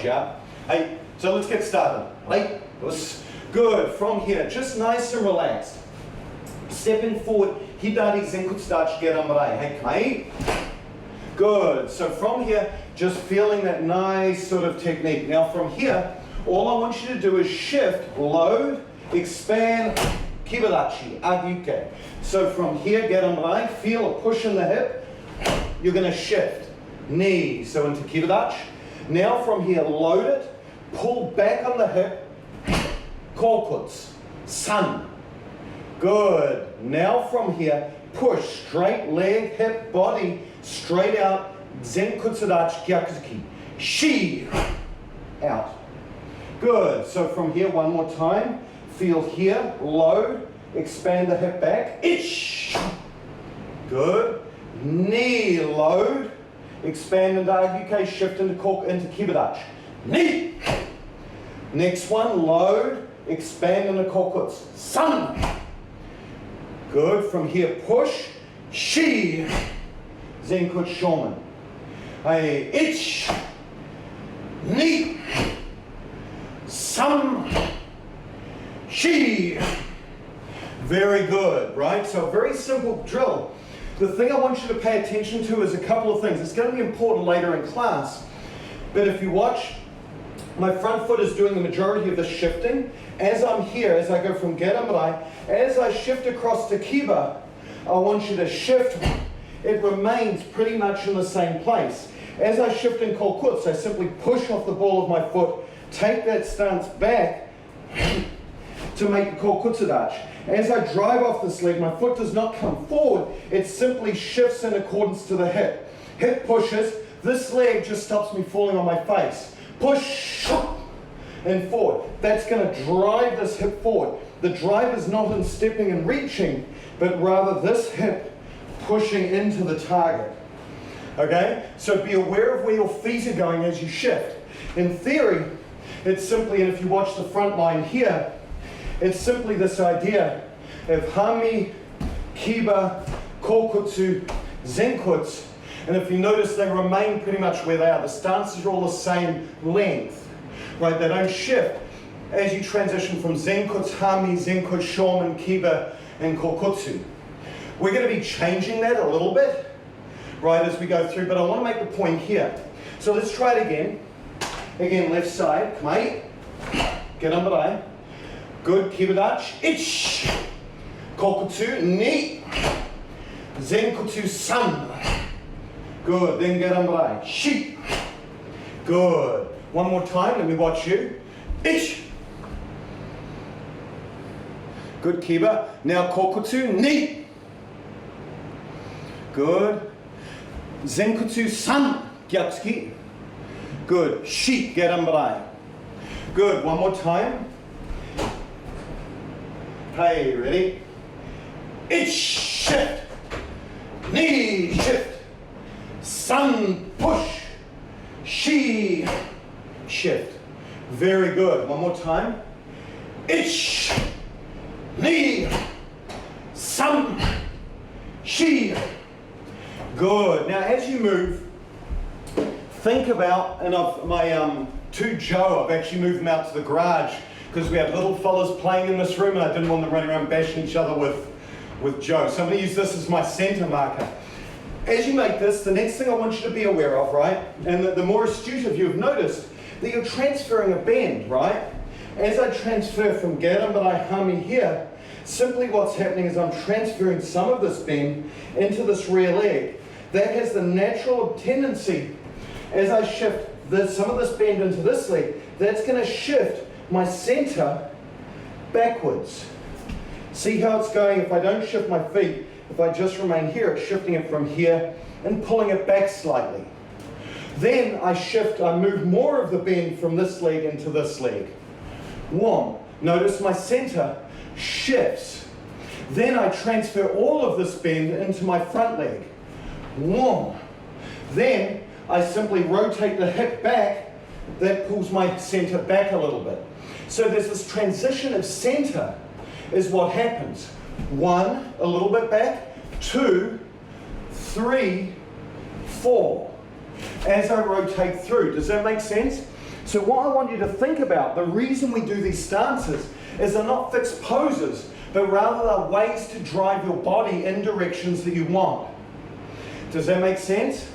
Yeah. Hey, so let's get started. Hey, good. From here, just nice and relaxed. Stepping forward, hidari zenkutsudachi geramrai. Hey, kame. Good. So from here, just feeling that nice sort of technique. Now from here, all I want you to do is shift, load, expand, kime-relax, agyuke. So from here, geramrai, feel a push in the hip. You're going to shift, knee, so into kime-relax. Now from here, load it, pull back on the hip, kokuts, sun. Good. Now from here, push, straight leg, hip, body, straight out, zenkutsudachi gyakuzuki, shi, out. Good. So from here, one more time, feel here, load, expand the hip back, ich. Good. Knee, load, expand into agyuke, shift into kime-relax. Knee. Next one, load, expand into kokuts, sun. Good. From here, push, shi, zenkutsu shomen. Ich, ni, sam, shi. Very good, right? So very simple drill. The thing I want you to pay attention to is a couple of things. It's going to be important later in class, but if you watch, my front foot is doing the majority of the shifting. As I'm here, as I go from geramrai, as I shift across to kiba, I want you to shift. It remains pretty much in the same place. As I shift in kokuts, I simply push off the ball of my foot, take that stance back to make a kokutsudachi. As I drive off this leg, my foot does not come forward, it simply shifts in accordance to the hip. Hip pushes, this leg just stops me falling on my face. Push and forward. That's going to drive this hip forward. The drive is not in stepping and reaching, but rather this hip pushing into the target. Okay? So be aware of where your feet are going as you shift. In theory, it's simply, and if you watch the front line here, it's simply this idea of hami, kiba, kokutsu, zenkutsu, and if you notice, they remain pretty much where they are. The stances are all the same length, right? They don't shift as you transition from zenkutsu, hami, zenkutsu, shomen, kiba, and kokutsu. We're going to be changing that a little bit, right, as we go through, but I want to make the point here. So let's try it again. Again, left side, kame, geramrai. Good, kime-relax, ich, kokutsu, ni, zenkutsu, san. Good, then geramrai, shi. Good. One more time, let me watch you. Ich. Good, kiba. Now kokutsu, ni. Good. Zenkutsu, san, gyatsuki. Good, shi, geramrai. Good, one more time. Hey, ready? Ich, shift. Knee, shift. Sun, push. Shi, shift. Very good. One more time. Ich, knee, sun, shi. Good. Now as you move, think about, and my two Joe, I've actually moved them out to the garage because we have little fellas playing in this room and I didn't want them running around bashing each other with Joe. So I'm going to use this as my center marker. As you make this, the next thing I want you to be aware of, right, and the more astute of you have noticed that you're transferring a bend, right? As I transfer from geramrai hami here, simply what's happening is I'm transferring some of this bend into this rear leg. That has the natural tendency, as I shift some of this bend into this leg, that's going to shift my center backwards. See how it's going? If I don't shift my feet, if I just remain here, it's shifting it from here and pulling it back slightly. Then I move more of the bend from this leg into this leg. One, notice my center shifts. Then I transfer all of this bend into my front leg. One. Then I simply rotate the hip back. That pulls my center back a little bit. So there's this transition of center is what happens. One, a little bit back. Two, three, four. As I rotate through. Does that make sense? So what I want you to think about, the reason we do these stances is they're not fixed poses, but rather they're ways to drive your body in directions that you want. Does that make sense?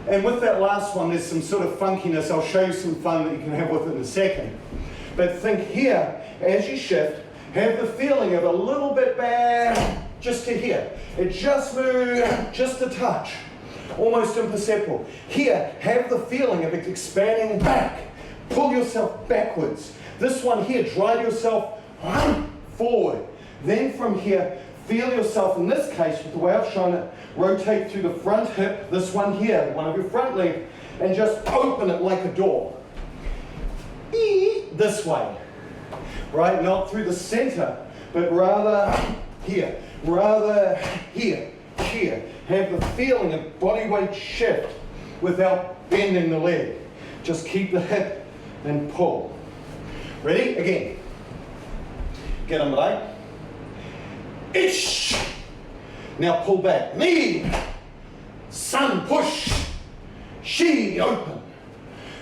And with that last one, there's some sort of funkiness. I'll show you some fun that you can have with it in a second. But think here, as you shift, have the feeling of a little bit back, just to here. It just moves, just a touch, almost imperceptible. Here, have the feeling of it expanding back. Pull yourself backwards. This one here, drive yourself forward. Then from here, feel yourself, in this case, with the way I've shown it, rotate through the front hip, this one here, one of your front leg, and just open it like a door. This way, right? Not through the center, but rather here, here. Have the feeling of body weight shift without bending the leg. Just keep the hip and pull. Ready? Again. Get on right. Ish. Now pull back. Knee. Sun push. Shi open.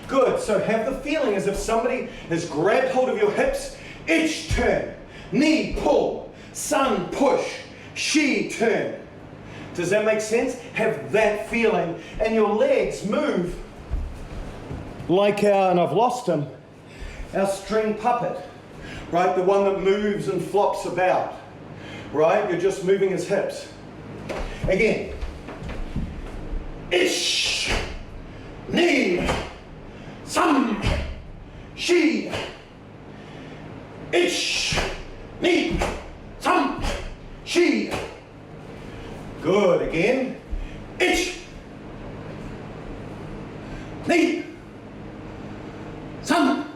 Good. So have the feeling as if somebody has grabbed hold of your hips. Ich turn. Knee pull. Sun push. Shi turn. Does that make sense? Have that feeling, and your legs move like our, and I've lost him, our string puppet, right? The one that moves and flops about, right? You're just moving his hips. Again. Ish. Knee. Sun. Shi. Ish. Knee. Sun. Shi. Good. Again. Ich. Knee. Sun.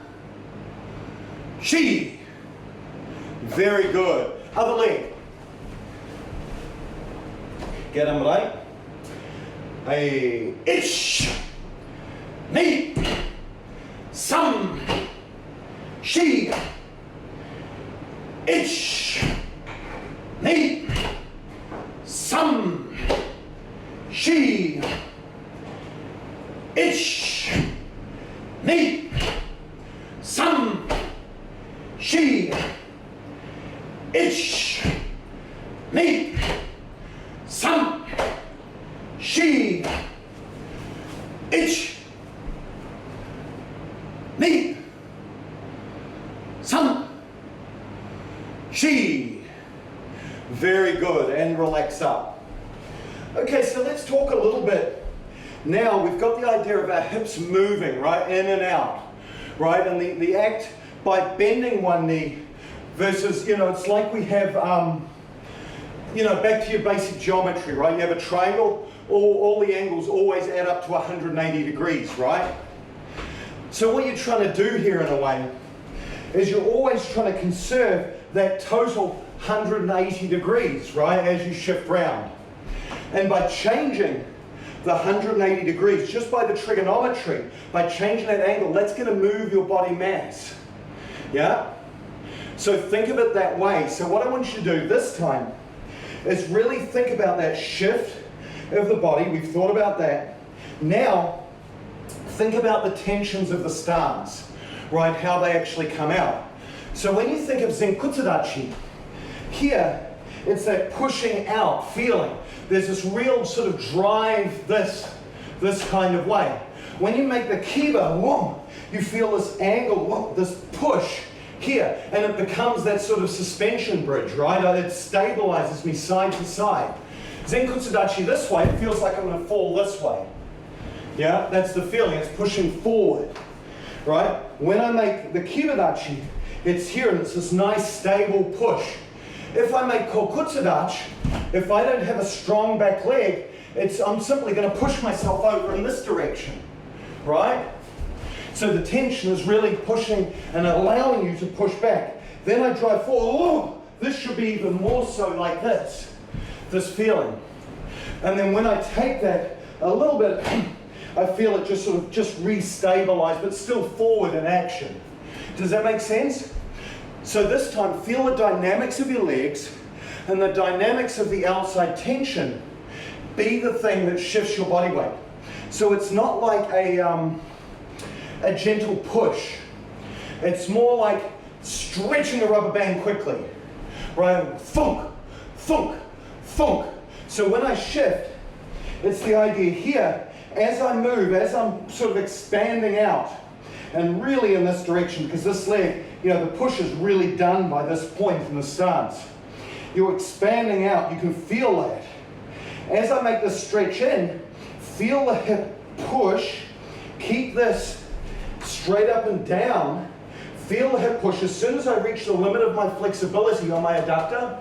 Shi. Very good. Other leg. Get him right. A ich. Knee. Sun. Shi. Ich. Knee. Sun. Shi. Ich. Knee. Sun. Shi. Ich. Knee. Sun. Shi. Ich. Knee. Sun. Shi. Very good, and relax up. Okay, so let's talk a little bit. Now we've got the idea of our hips moving, right, in and out, right, and the act by bending one knee versus, you know, it's like we have, you know, back to your basic geometry, right? You have a triangle, all the angles always add up to 180 degrees, right? So what you're trying to do here in a way is you're always trying to conserve that total 180 degrees, right, as you shift round. And by changing the 180 degrees, just by the trigonometry, by changing that angle, that's going to move your body mass. Yeah? So think of it that way. So what I want you to do this time is really think about that shift of the body. We've thought about that. Now, think about the tensions of the stance, right, how they actually come out. So when you think of Zenkutsudachi, here, it's that pushing out feeling. There's this real sort of drive this kind of way. When you make the kiba, whoa, you feel this angle, whoa, this push here, and it becomes that sort of suspension bridge, right? It stabilizes me side to side. Zenkutsudachi this way, it feels like I'm going to fall this way. Yeah, that's the feeling. It's pushing forward, right? When I make the kime-relax, it's here, and it's this nice stable push. If I make kokutsudachi, if I don't have a strong back leg, I'm simply going to push myself over in this direction, right? So the tension is really pushing and allowing you to push back. Then I drive forward. Oh, this should be even more so like this feeling. And then when I take that a little bit, I feel it just sort of re-stabilize, but still forward in action. Does that make sense? So this time, feel the dynamics of your legs and the dynamics of the outside tension be the thing that shifts your body weight. So it's not like a gentle push. It's more like stretching a rubber band quickly, right? Thunk, thunk, thunk. So when I shift, it's the idea here, as I move, as I'm sort of expanding out, and really in this direction, because this leg, you know, the push is really done by this point in the stance. You're expanding out, you can feel that. As I make this stretch in, feel the hip push, keep this straight up and down, feel the hip push. As soon as I reach the limit of my flexibility on my adductor,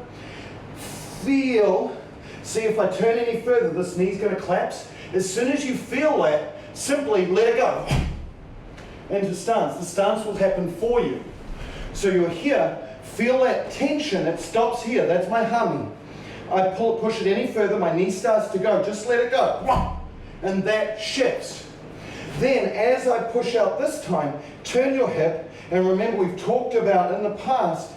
feel, see if I turn any further, this knee's going to collapse. As soon as you feel that, simply let it go into stance. The stance will happen for you. So you're here, feel that tension, it stops here, that's my humming. I push it any further, my knee starts to go, just let it go. And that shifts. Then as I push out this time, turn your hip, and remember we've talked about in the past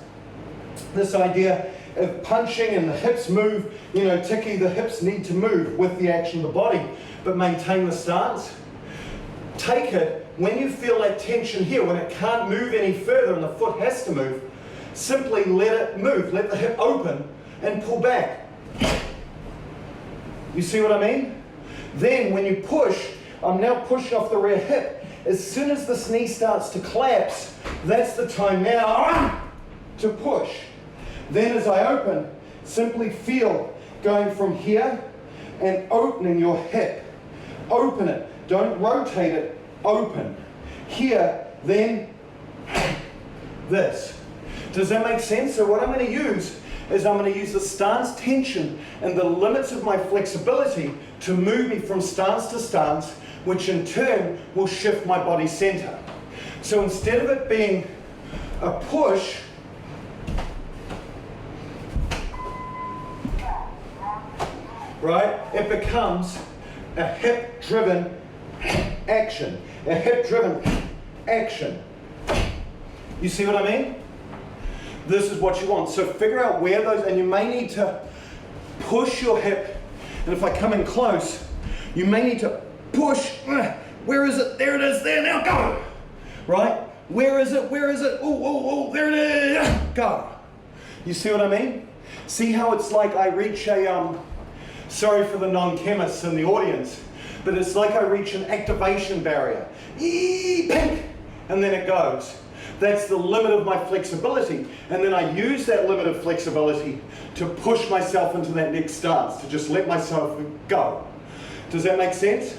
this idea of punching and the hips move, you know, Tiki, the hips need to move with the action of the body, but maintain the stance. Take it, when you feel that tension here, when it can't move any further and the foot has to move, simply let it move, let the hip open and pull back. You see what I mean? Then when you push, I'm now pushing off the rear hip. As soon as this knee starts to collapse, that's the time now to push. Then as I open, simply feel going from here and opening your hip. Open it, don't rotate it, open. Here, then this. Does that make sense? So what I'm going to use is I'm going to use the stance tension and the limits of my flexibility to move me from stance to stance, which in turn will shift my body center. So instead of it being a push, right, it becomes a hip-driven action. A hip-driven action. You see what I mean? This is what you want. So figure out where those, and you may need to push your hip, and if I come in close, you may need to push. Where is it? There it is. There, now go. Right? Where is it? Where is it? Oh, there it is. Go. You see what I mean? See how it's like I reach a, sorry for the non-chemists in the audience, but it's like I reach an activation barrier. Pink, and then it goes. That's the limit of my flexibility. And then I use that limit of flexibility to push myself into that next stance, to just let myself go. Does that make sense?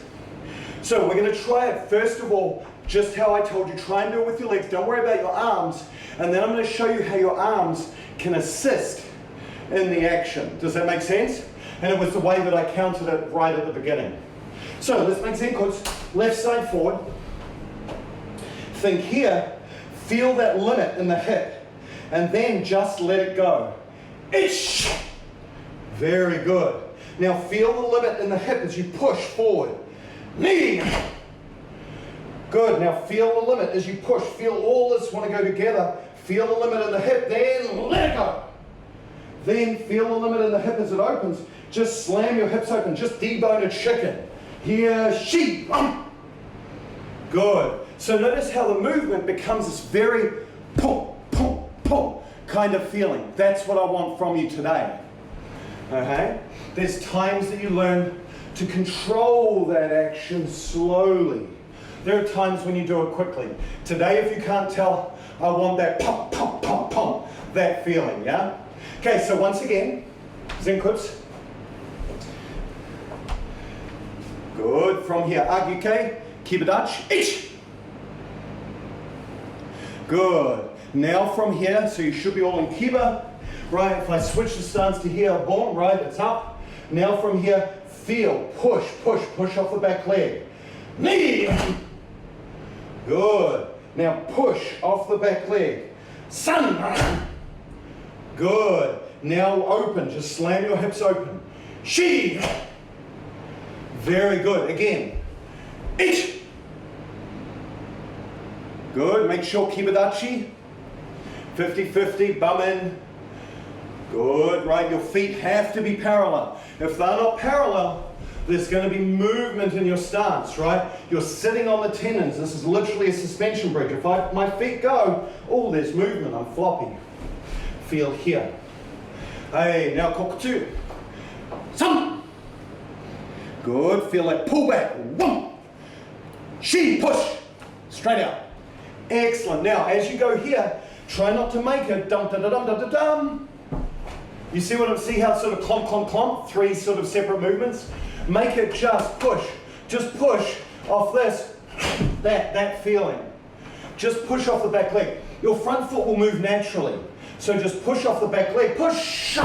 So we're going to try it, first of all, just how I told you. Try and do it with your legs. Don't worry about your arms. And then I'm going to show you how your arms can assist in the action. Does that make sense? And it was the way that I counted it right at the beginning. So let's make Zenkuts. Left side forward. Think here. Feel that limit in the hip. And then just let it go. Ish. Very good. Now feel the limit in the hip as you push forward. Knee. Good. Now feel the limit as you push. Feel all this want to go together. Feel the limit in the hip. Then let it go. Then feel the limit in the hip as it opens. Just slam your hips open. Just debone a chicken. Here, she. Good. So notice how the movement becomes this very pum, pum, pum kind of feeling. That's what I want from you today. Okay? There's times that you learn to control that action slowly. There are times when you do it quickly. Today, if you can't tell, I want that pum, pum, pum, pum, that feeling, yeah? Okay, so once again, Zenkuts. Good. From here, Agyuke, Kibadachi, Ich. Good. Now from here, so you should be all in Kiba, right? If I switch the stance to here, boom, right, it's up. Now from here, feel, push, push, push off the back leg. Knee. Good. Now push off the back leg. Sun. Good. Now open, just slam your hips open. She. Very good. Again. Ich. Good. Make sure Kibadachi. 50-50, bum in, Good, right? Your feet have to be parallel. If they're not parallel, there's going to be movement in your stance, right? You're sitting on the tendons. This is literally a suspension bridge. If my feet go, oh, there's movement. I'm floppy. Feel here. Hey, now kokutu. Some. Good. Feel like pull back. One. Shi, push. Straight out. Excellent. Now, as you go here, try not to make a dum da da dum da da dum. You see how it's sort of clomp, clomp, clomp? 3 sort of separate movements. Make it just push. Just push off this, that feeling. Just push off the back leg. Your front foot will move naturally. So just push off the back leg. Push.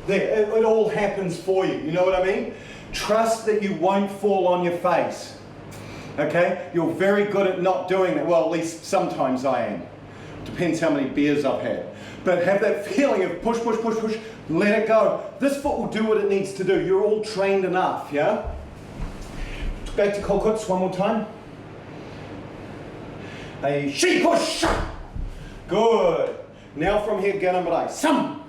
There. It all happens for you. You know what I mean? Trust that you won't fall on your face. Okay? You're very good at not doing that. Well, at least sometimes I am. Depends how many beers I've had. But have that feeling of push, push, push, push, let it go. This foot will do what it needs to do. You're all trained enough, yeah? Back to kokuts one more time. A shi, push. Good. Now from here, ganamarai. Some.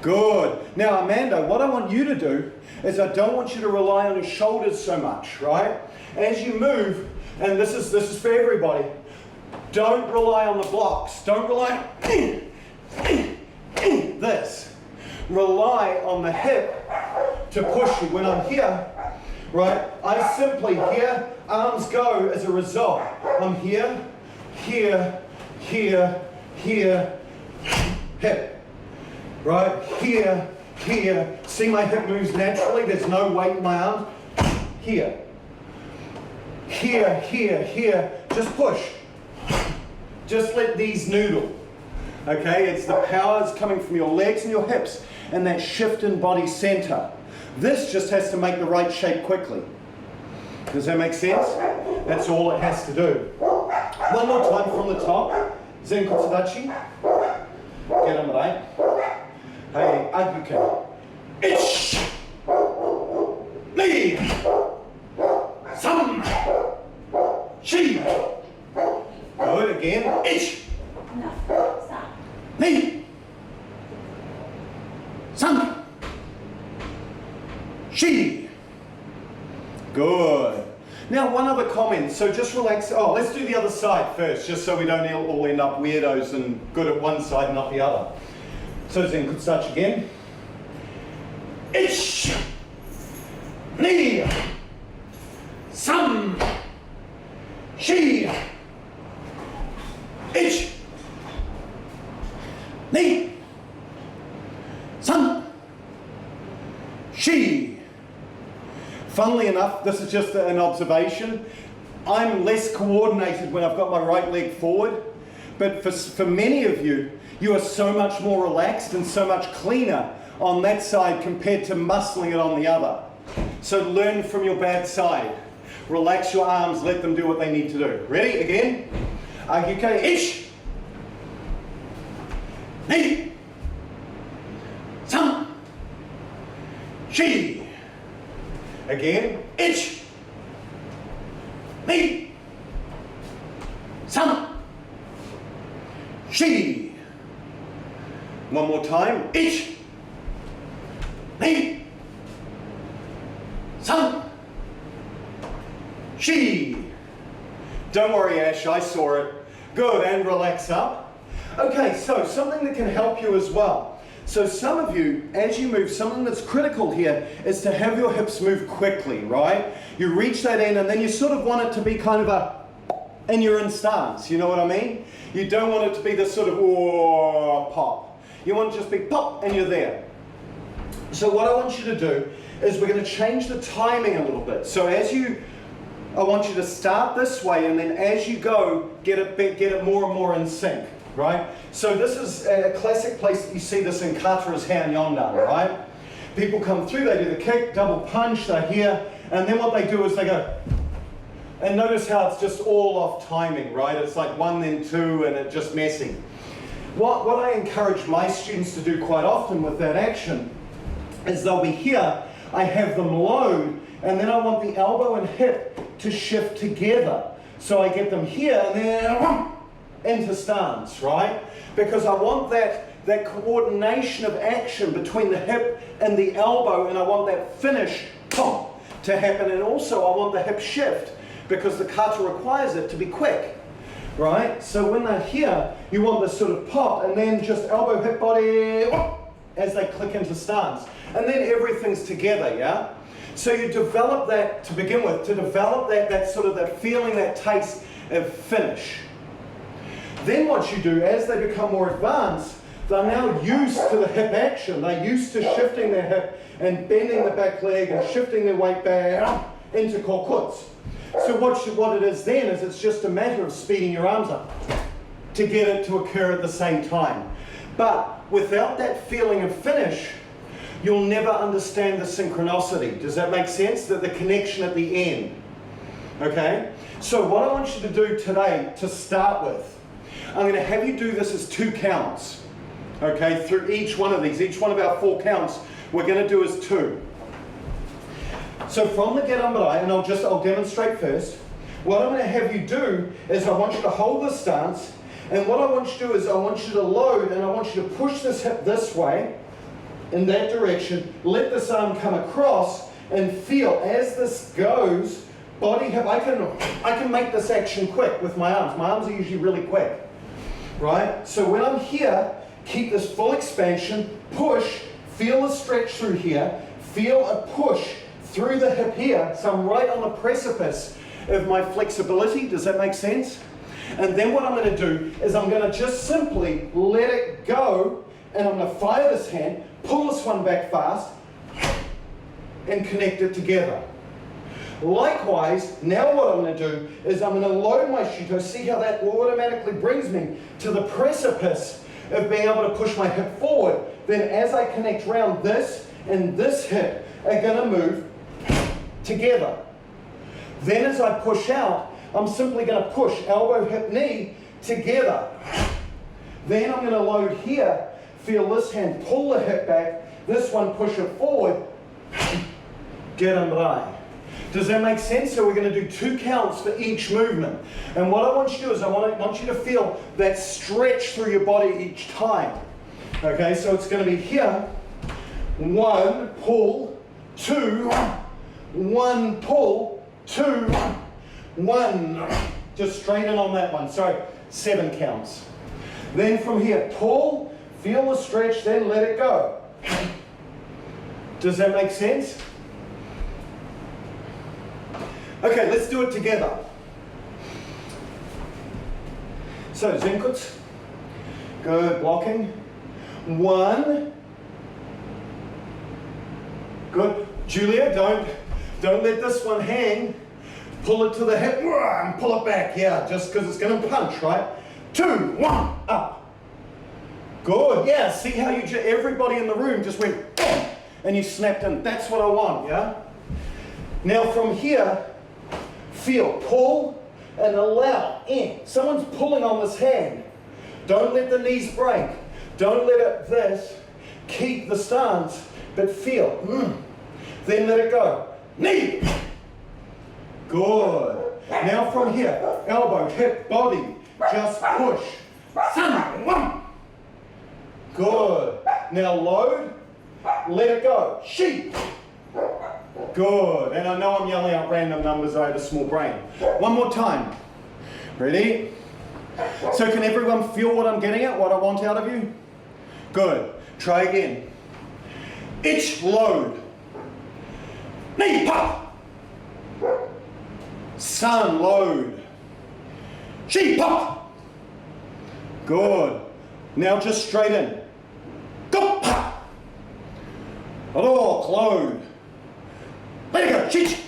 Good. Now, Amanda, what I want you to do is I don't want you to rely on your shoulders so much, right? As you move, and this is for everybody, don't rely on the blocks. Don't rely on this. Rely on the hip to push you. When I'm here, right, I simply here, arms go as a result. I'm here, here, here, here, hip. Right, here, here. See my hip moves naturally. There's no weight in my arms. Here. Here, here, here. Just push. Just let these noodle. Okay, it's the powers coming from your legs and your hips and that shift in body center. This just has to make the right shape quickly. Does that make sense? That's all it has to do. One more time from the top. Zen Kotsudachi. Get them right. Hey, Aguke. Ich. Ni. Some. Shi. Good, again. Ich. No, stop. Ni. Some. Shi. Good. Now, one other comment. So just relax. Oh, let's do the other side first, just so we don't all end up weirdos and good at one side and not the other. So Zen Kutsudachi again. Ich. Ni. Some. Shi. Ich. Ni. Some. Shi. Funnily enough, this is just an observation. I'm less coordinated when I've got my right leg forward, but for many of you, you are so much more relaxed and so much cleaner on that side compared to muscling it on the other. So learn from your bad side. Relax your arms, let them do what they need to do. Ready? Again. Aguke, ish. Ni. Some. Shi. Again. Ich. Ni. Some. Shi. One more time. Ich. Ni. Some. Shi. Don't worry, Ash, I saw it. Good, and relax up. Okay, so something that can help you as well. So some of you, as you move, something that's critical here is to have your hips move quickly, right? You reach that end and then you sort of want it to be kind of a, and you're in stance, you know what I mean? You don't want it to be this sort of, whoa, pop. You want it to just be pop and you're there. So what I want you to do is we're going to change the timing a little bit. So as you, I want you to start this way and then as you go, get it more and more in sync, right? So this is a classic place that you see this in kata is Han Yondan, right? People come through, they do the kick, double punch, they're here, and then what they do is they go, and notice how it's just all off timing, right? It's like 1 then 2 and it's just messy. What I encourage my students to do quite often with that action is they'll be here, I have them load, and then I want the elbow and hip to shift together. So I get them here and then into stance, right? Because I want that that coordination of action between the hip and the elbow, and I want that finish pop to happen, and also I want the hip shift because the kata requires it to be quick, right? So when they're here, you want this sort of pop, and then just elbow, hip, body, as they click into stance. And then everything's together, yeah? So you develop that to begin with, to develop that sort of that feeling, that taste of finish. Then what you do, as they become more advanced, they're now used to the hip action. They're used to shifting their hip and bending the back leg and shifting their weight back into kokuts. So what it is then is it's just a matter of speeding your arms up to get it to occur at the same time. But without that feeling of finish, you'll never understand the synchronicity. Does that make sense? That the connection at the end. Okay? So what I want you to do today to start with, I'm going to have you do this as 2 counts. Okay? Through each one of these, each one of our 4 counts, we're going to do is 2. So from the gerambarai, and I'll demonstrate first, what I'm going to have you do is I want you to hold the stance, and what I want you to do is I want you to load, and I want you to push this hip this way, in that direction, let this arm come across, and feel as this goes, body hip, I can make this action quick with my arms. My arms are usually really quick, right? So when I'm here, keep this full expansion, push, feel the stretch through here, feel a push through the hip here, so I'm right on the precipice of my flexibility. Does that make sense? And then what I'm going to do is I'm going to just simply let it go, and I'm going to fire this hand, pull this one back fast, and connect it together. Likewise, now what I'm going to do is I'm going to load my shuto, see how that automatically brings me to the precipice of being able to push my hip forward. Then as I connect round, this and this hip are going to move together. Then as I push out, I'm simply going to push elbow, hip, knee together. Then I'm going to load here, feel this hand pull the hip back, this one push it forward, gerambarai. Does that make sense? So we're going to do 2 counts for each movement. And what I want you to do is I want you to feel that stretch through your body each time. Okay, so it's going to be here, 1, pull, 2, 1, pull, 2, 1. Just straight in on that one. Sorry, 7 counts. Then from here, pull, feel the stretch, then let it go. Does that make sense? Okay, let's do it together. So, zenkuts. Good, blocking. 1. Good. Julia, don't let this one hang. Pull it to the hip and pull it back. Yeah, just because it's going to punch, right? 2, 1, up. Good. Yeah, see how everybody in the room just went boom, and you snapped in. That's what I want, yeah? Now from here, feel, pull and allow in. Someone's pulling on this hand. Don't let the knees break. Don't let it this. Keep the stance, but feel. Then let it go. Knee. Good. Now from here, elbow, hip, body. Just push. Sun. Good. Now load. Let it go. Sheep. Good. And I know I'm yelling out random numbers. I have a small brain. One more time. Ready? So can everyone feel what I'm getting at? What I want out of you? Good. Try again. Itch, load. Knee, pop. Sun, load. Sheep, pop. Good. Now just straight in. Go, pop. Rock, load. Let it go. Chich.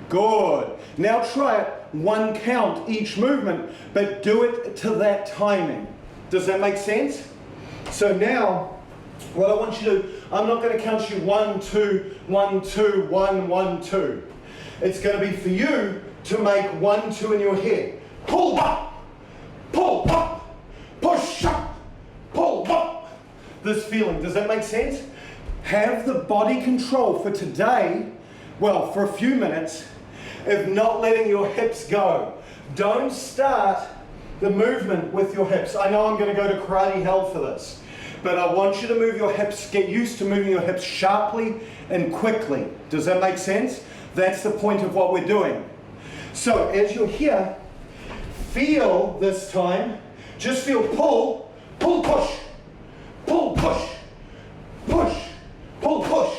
Good. Now try it 1 count each movement, but do it to that timing. Does that make sense? So now, what I want you to do, I'm not going to count you 1, 2, 1, 2, 1, 1, 2. It's going to be for you to make 1, 2 in your head. Pull up, push up, pull up. This feeling, does that make sense? Have the body control for today, well, for a few minutes, of not letting your hips go. Don't start the movement with your hips. I know I'm going to go to karate hell for this. But I want you to move your hips, get used to moving your hips sharply and quickly. Does that make sense? That's the point of what we're doing. So as you're here, feel this time, just feel pull, pull, push, pull, push, push, pull, push.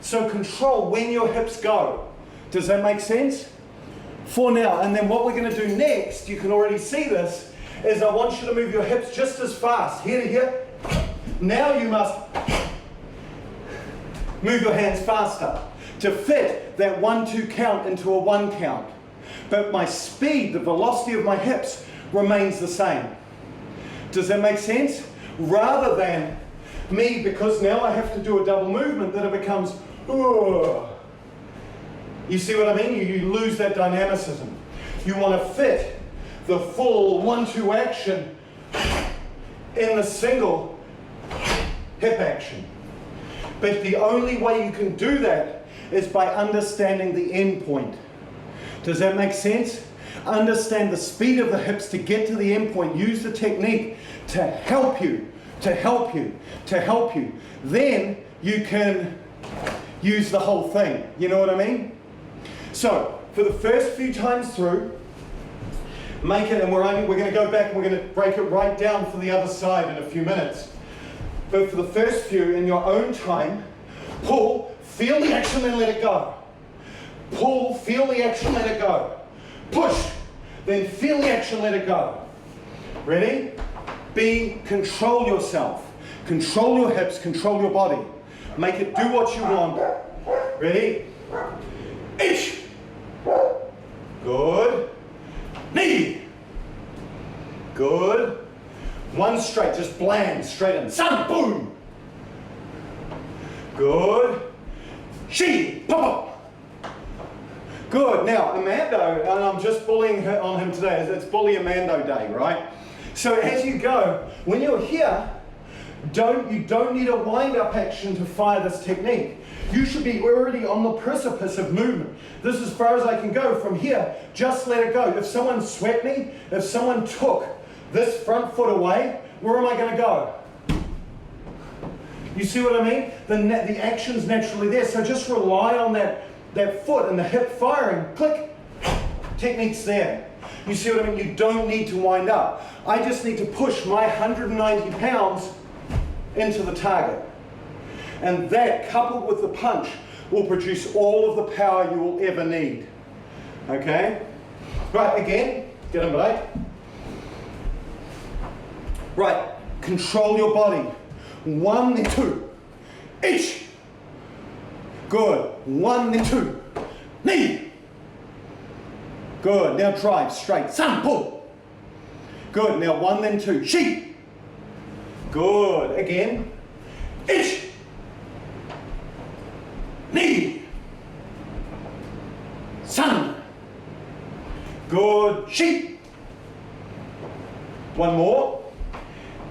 So control when your hips go. Does that make sense? For now, and then what we're going to do next, you can already see this, is I want you to move your hips just as fast, here to here. Now you must move your hands faster to fit that 1-2 count into a 1 count. But my speed, the velocity of my hips remains the same. Does that make sense? Rather than me, because now I have to do a double movement, that it becomes, oh. You see what I mean? You lose that dynamicism. You want to fit the full 1-2 action in the single hip action. But the only way you can do that is by understanding the end point. Does that make sense? Understand the speed of the hips to get to the end point. Use the technique to help you, to help you, to help you. Then you can use the whole thing. You know what I mean? So, for the first few times through, make it, and we're going to go back and we're going to break it right down for the other side in a few minutes. But for the first few, in your own time, pull, feel the action, then let it go. Pull, feel the action, let it go. Push, then feel the action, let it go. Ready? Control yourself. Control your hips, control your body. Make it do what you want. Ready? Each. Good. Knee. Good. One straight, just bland, straight in. Sun, boom. Good. She, pop, pop. Good. Now, Amando, and I'm just bullying on him today. It's Bully Amando Day, right? So as you go, when you're here, you don't need a wind-up action to fire this technique. You should be already on the precipice of movement. This is as far as I can go from here. Just let it go. If someone swept me, if someone took this front foot away, where am I going to go? You see what I mean? The action's naturally there. So just rely on that foot and the hip firing. Click. Technique's there. You see what I mean? You don't need to wind up. I just need to push my 190 pounds into the target. And that, coupled with the punch, will produce all of the power you will ever need. Okay? Right, again, get them right. Right, control your body. 1, then 2. Each. Good. 1, then 2. Knee. Good. Now drive straight. Sun, pull. Good. Now 1, then 2. She. Good. Again. Each. Knee. Sun. Good. She. One more.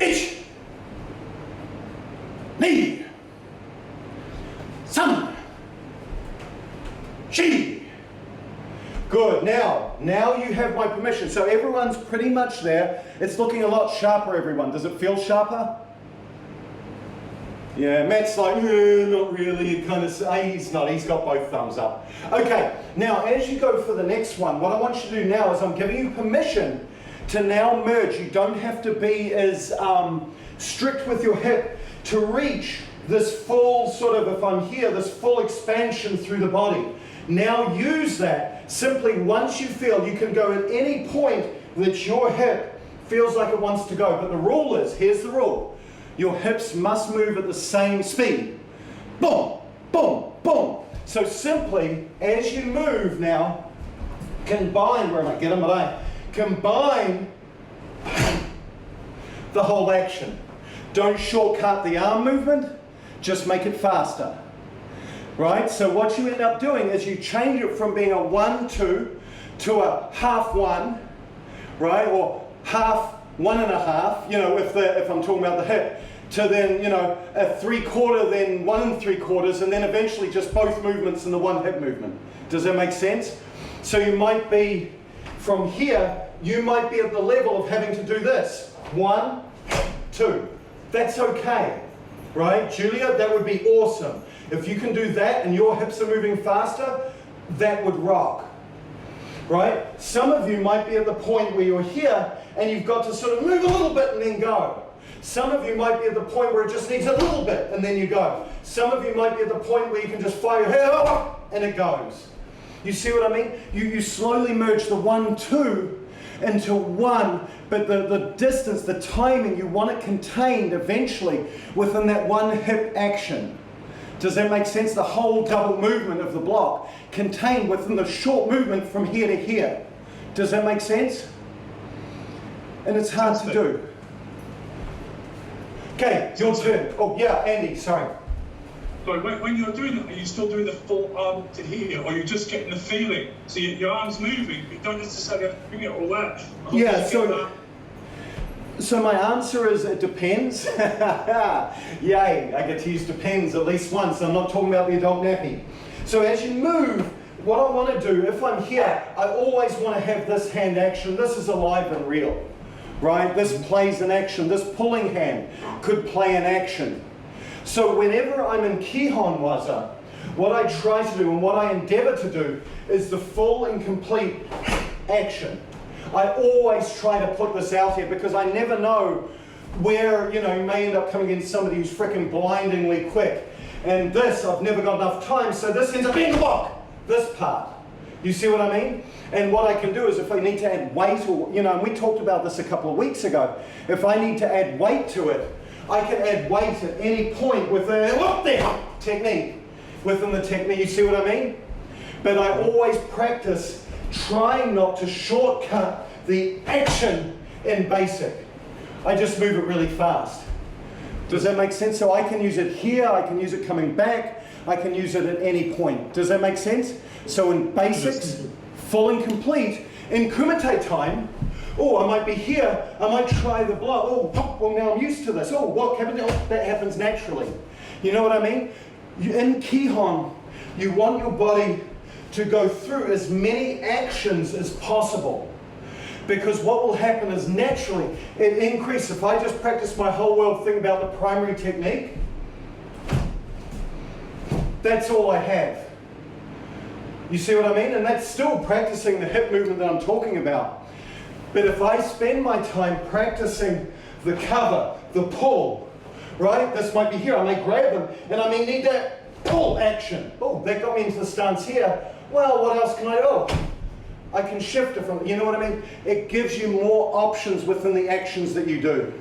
Each. Knee. Sun. She. Good. Now you have my permission. So everyone's pretty much there. It's looking a lot sharper, everyone. Does it feel sharper? Yeah, Matt's like, not really, kind of, he's not, he's got both thumbs up. Okay, now as you go for the next one, what I want you to do now is I'm giving you permission to now merge. You don't have to be as strict with your hip to reach this full sort of, if I'm here, this full expansion through the body. Now use that. Simply once you feel, you can go at any point that your hip feels like it wants to go. But the rule is, here's the rule. Your hips must move at the same speed. Boom, boom, boom. So simply, as you move now, combine, where am I? Get them right. Combine the whole action. Don't shortcut the arm movement, just make it faster. Right? So what you end up doing is you change it from being a 1-2 to a half 1, right? Or half 1.5, you know, if I'm talking about the hip, to then, you know, a 3/4, then 1 3/4, and then eventually just both movements in the one hip movement. Does that make sense? So you might be, from here, you might be at the level of having to do this. 1, 2, That's okay, right? Julia, that would be awesome. If you can do that and your hips are moving faster, that would rock, right? Some of you might be at the point where you're here and you've got to sort of move a little bit and then go. Some of you might be at the point where it just needs a little bit and then you go. Some of you might be at the point where you can just fire your hair and it goes. You see what I mean? You slowly merge the 1, 2 into 1, but the distance, the timing, you want it contained eventually within that 1 hip action. Does that make sense? The whole double movement of the block contained within the short movement from here to here. Does that make sense? And it's hard to do. Okay, your turn. Oh yeah, Andy, sorry. Sorry, when you're doing it, are you still doing the full arm to here, or are you just getting the feeling? So your arm's moving, but you don't necessarily have to bring it all out. Yeah, so my answer is it depends. Yay, I get to use depends at least once. I'm not talking about the adult nappy. So as you move, what I want to do, if I'm here, I always want to have this hand action. This is alive and real, right? This plays an action. This pulling hand could play an action. So whenever I'm in kihon waza, what I try to do and what I endeavor to do is the full and complete action. I always try to put this out here because I never know where, you may end up coming against somebody who's freaking blindingly quick. And this, I've never got enough time, so this ends up being the block, this part. You see what I mean? And what I can do is if I need to add weight or, and we talked about this a couple of weeks ago, if I need to add weight to it, I can add weight at any point within the technique. Within the technique, you see what I mean? But I always practice trying not to shortcut the action in basic. I just move it really fast. Does that make sense? So I can use it here, I can use it coming back, I can use it at any point. Does that make sense? So in basics, full and complete, in kumite time, oh, I might be here, I might try the blow, oh, well now I'm used to this, oh, what happened? Oh, that happens naturally. You know what I mean? In kihon, you want your body to go through as many actions as possible. Because what will happen is naturally, it increases. If I just practice my whole world thing about the primary technique, that's all I have. You see what I mean? And that's still practicing the hip movement that I'm talking about. But if I spend my time practicing the cover, the pull, right? This might be here, I may grab them, and I may need that pull action. Oh, that got me into the stance here. Well, what else can I do? I can shift it from, you know what I mean? It gives you more options within the actions that you do.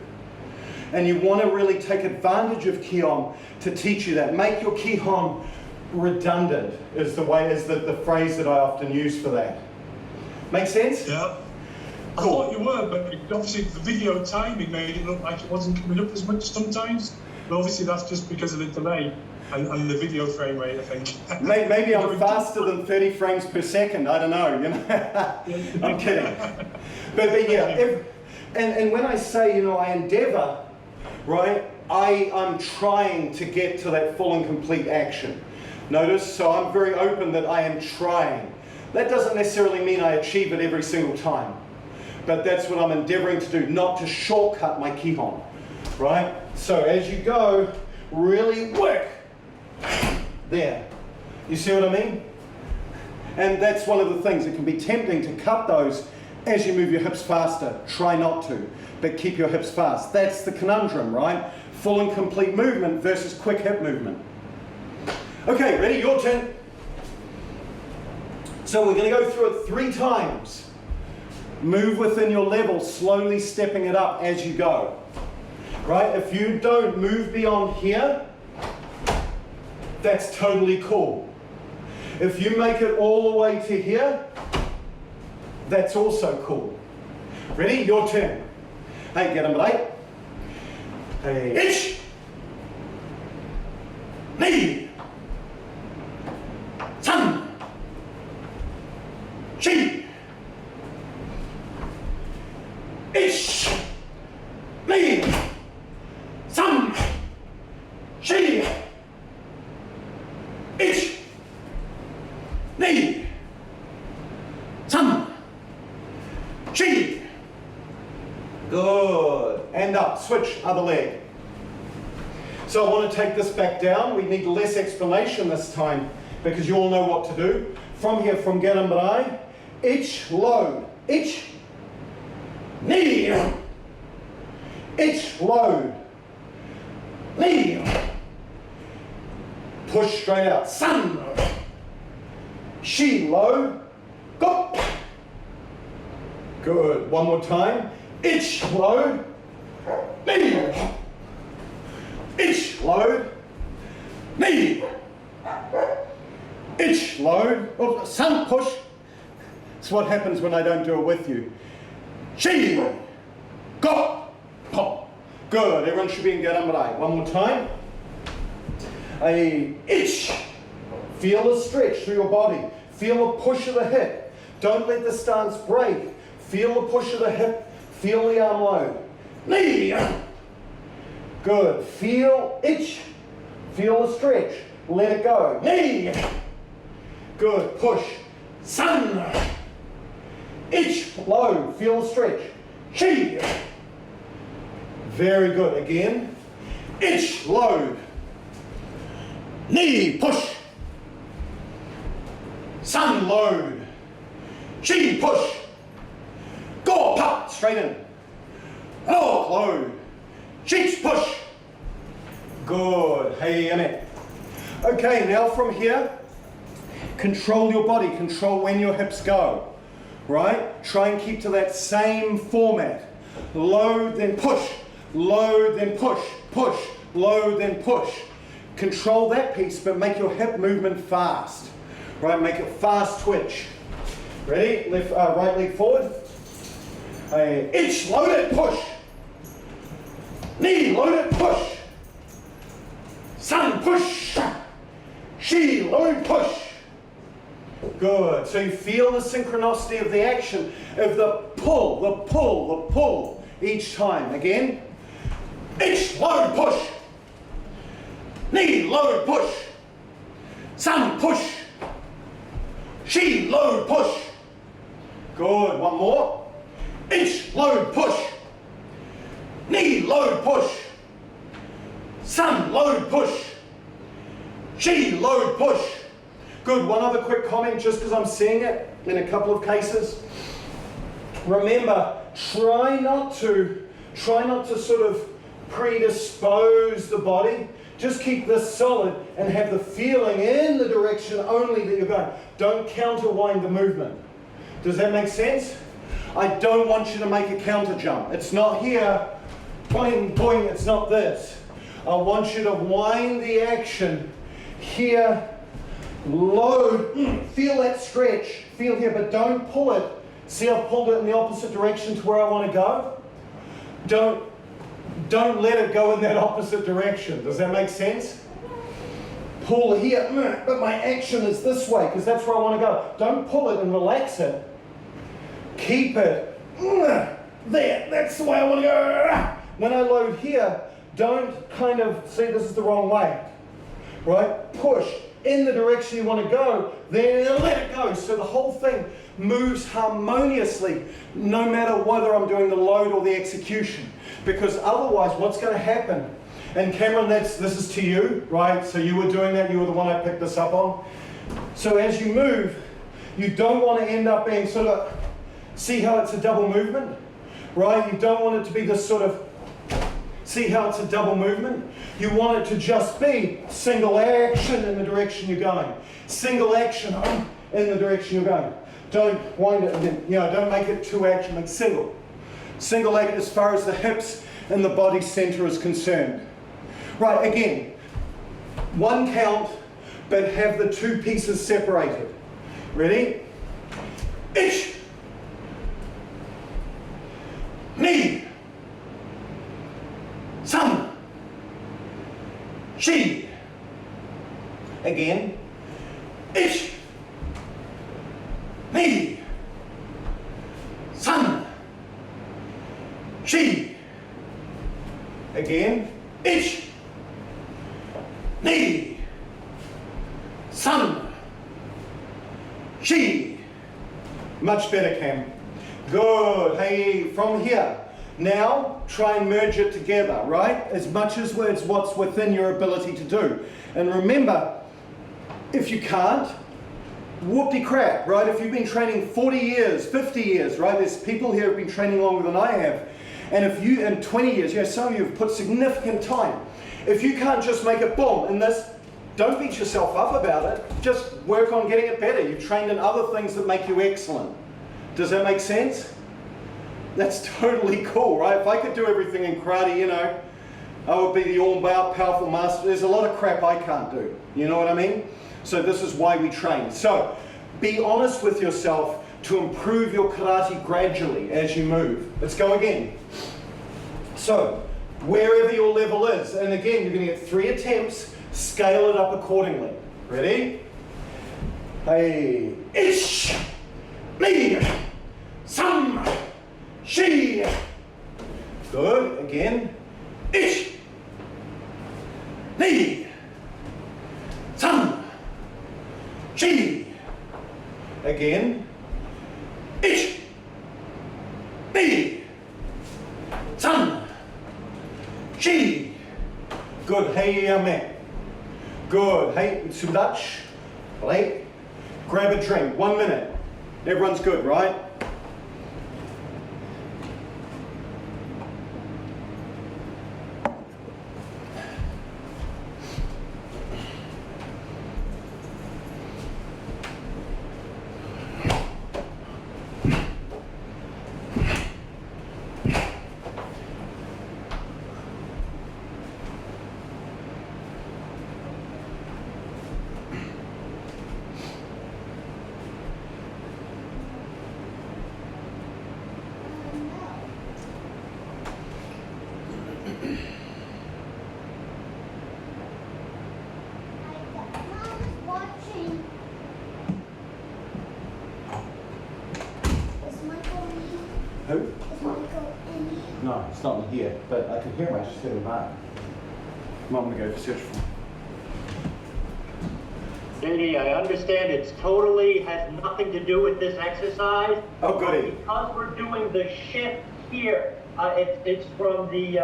And you want to really take advantage of kihon to teach you that. Make your kihon redundant is the phrase that I often use for that. Make sense? Yeah. I Cool. thought you were, but obviously the video timing made it look like it wasn't coming up as much sometimes. But obviously that's just because of the delay and the video frame rate, I think. Maybe I'm faster than 30 frames per second. I don't know. I'm kidding. But yeah, and when I say, I endeavor, right? I'm trying to get to that full and complete action. Notice, so I'm very open that I am trying. That doesn't necessarily mean I achieve it every single time. But that's what I'm endeavoring to do, not to shortcut my kihon, right? So as you go, really work there. You see what I mean? And that's one of the things. It can be tempting to cut those as you move your hips faster. Try not to, but keep your hips fast. That's the conundrum, right? Full and complete movement versus quick hip movement. Okay, ready? Your turn. So we're going to go through it 3 times. Move within your level, slowly stepping it up as you go. Right? If you don't move beyond here, that's totally cool. If you make it all the way to here, that's also cool. Ready? Your turn. Hey, get them late. Hey, ich, ni, san, shi, ich, ni, san, shi, ich, ni, san, shi. Good. And up. Switch. Other leg. So I want to take this back down. We need less explanation this time because you all know what to do. From here, from kime-relax, ich, load, ich, knee, ich, load, knee, push straight out, sun, she, load, go. Good, one more time, ich, load, knee, ich, load, knee, ich, load, oh, sun, push. It's what happens when I don't do it with you. She, go, pop. Good, everyone should be in kime-relax. One more time. A itch. Feel a stretch through your body. Feel a push of the hip. Don't let the stance break. Feel the push of the hip. Feel the arm load. Knee. Good. Feel itch. Feel the stretch. Let it go. Knee. Good. Push. Sun. Itch. Load. Feel the stretch. Chi. Very good. Again. Itch. Load. Knee. Push. Sun. Load. Chi. Push. Go. Pop. Straight in. Lock. Load. Cheeks. Push. Good. Hey, Amen. Okay, now from here, control your body. Control when your hips go. Right? Try and keep to that same format. Load, then push. Load, then push. Push. Load, then push. Control that piece, but make your hip movement fast. Right? Make it fast twitch. Ready? Left, right leg forward. Itch, load it, push. Knee, load it, push. Sun, push. She, load, push. Good. So you feel the synchronicity of the action of the pull, the pull, the pull each time. Again. Itch, load, push. Knee, load, push. Sun, push. She, load, push. Good. One more. Itch, load, push. Knee, load, push. Sun, load, push. She, load, push. Good. One other quick comment, just because I'm seeing it in a couple of cases. Remember, try not to sort of predispose the body. Just keep this solid and have the feeling in the direction only that you're going. Don't counterwind the movement. Does that make sense? I don't want you to make a counter jump. It's not here, boing, boing, it's not this. I want you to wind the action here, load, feel that stretch, feel here, but don't pull it. See, I've pulled it in the opposite direction to where I want to go. Don't let it go in that opposite direction. Does that make sense? Pull here, but my action is this way because that's where I want to go. Don't pull it and relax it. Keep it there. That's the way I want to go. When I load here, don't kind of, see, this is the wrong way. Right? Push in the direction you want to go, then let it go. So the whole thing moves harmoniously, no matter whether I'm doing the load or the execution. Because otherwise, what's going to happen? And Cameron, this is to you, right? So you were doing that, you were the one I picked this up on. So as you move, you don't want to end up being sort of, see how it's a double movement, right? You don't want it to be this sort of, see how it's a double movement? You want it to just be single action in the direction you're going. Single action in the direction you're going. Don't wind it and then, don't make it two action, make single. Single action as far as the hips and the body center is concerned. Right, again, one count, but have the two pieces separated. Ready? Ich. Knee. Sun. She. Again. Ich. Knee. Sun. She. Again. Ich. Knee. Sun. She. Much better, Cam. Good. Hey, from here, Now, try and merge it together, right? As much as it's what's within your ability to do. And remember, if you can't, whoopty crap, right? If you've been training 40 years, 50 years, right? There's people here who've been training longer than I have. And if you, in 20 years, you know, some of you have put significant time. If you can't just make it boom in this, don't beat yourself up about it. Just work on getting it better. You've trained in other things that make you excellent. Does that make sense? That's totally cool, right? If I could do everything in karate, you know, I would be the all-powerful master. There's a lot of crap I can't do. You know what I mean? So this is why we train. So be honest with yourself to improve your karate gradually as you move. Let's go again. So wherever your level is, and again, you're going to get 3 attempts, scale it up accordingly. Ready? Hey, ish, me, some, she. Good, again. Ish, me, some, she. Again. Ish, me, some, she. Good, hey, me. Good, hey, sudach, plate. Grab a drink, 1 minute. Everyone's good, right? Who? Is Michael in here? No, it's not in here, but I can hear him. I just heard him back. Mom, I'm going to go search for him. Cindy, I understand it's totally has nothing to do with this exercise. Oh, goody. Because we're doing the shift here, it's from the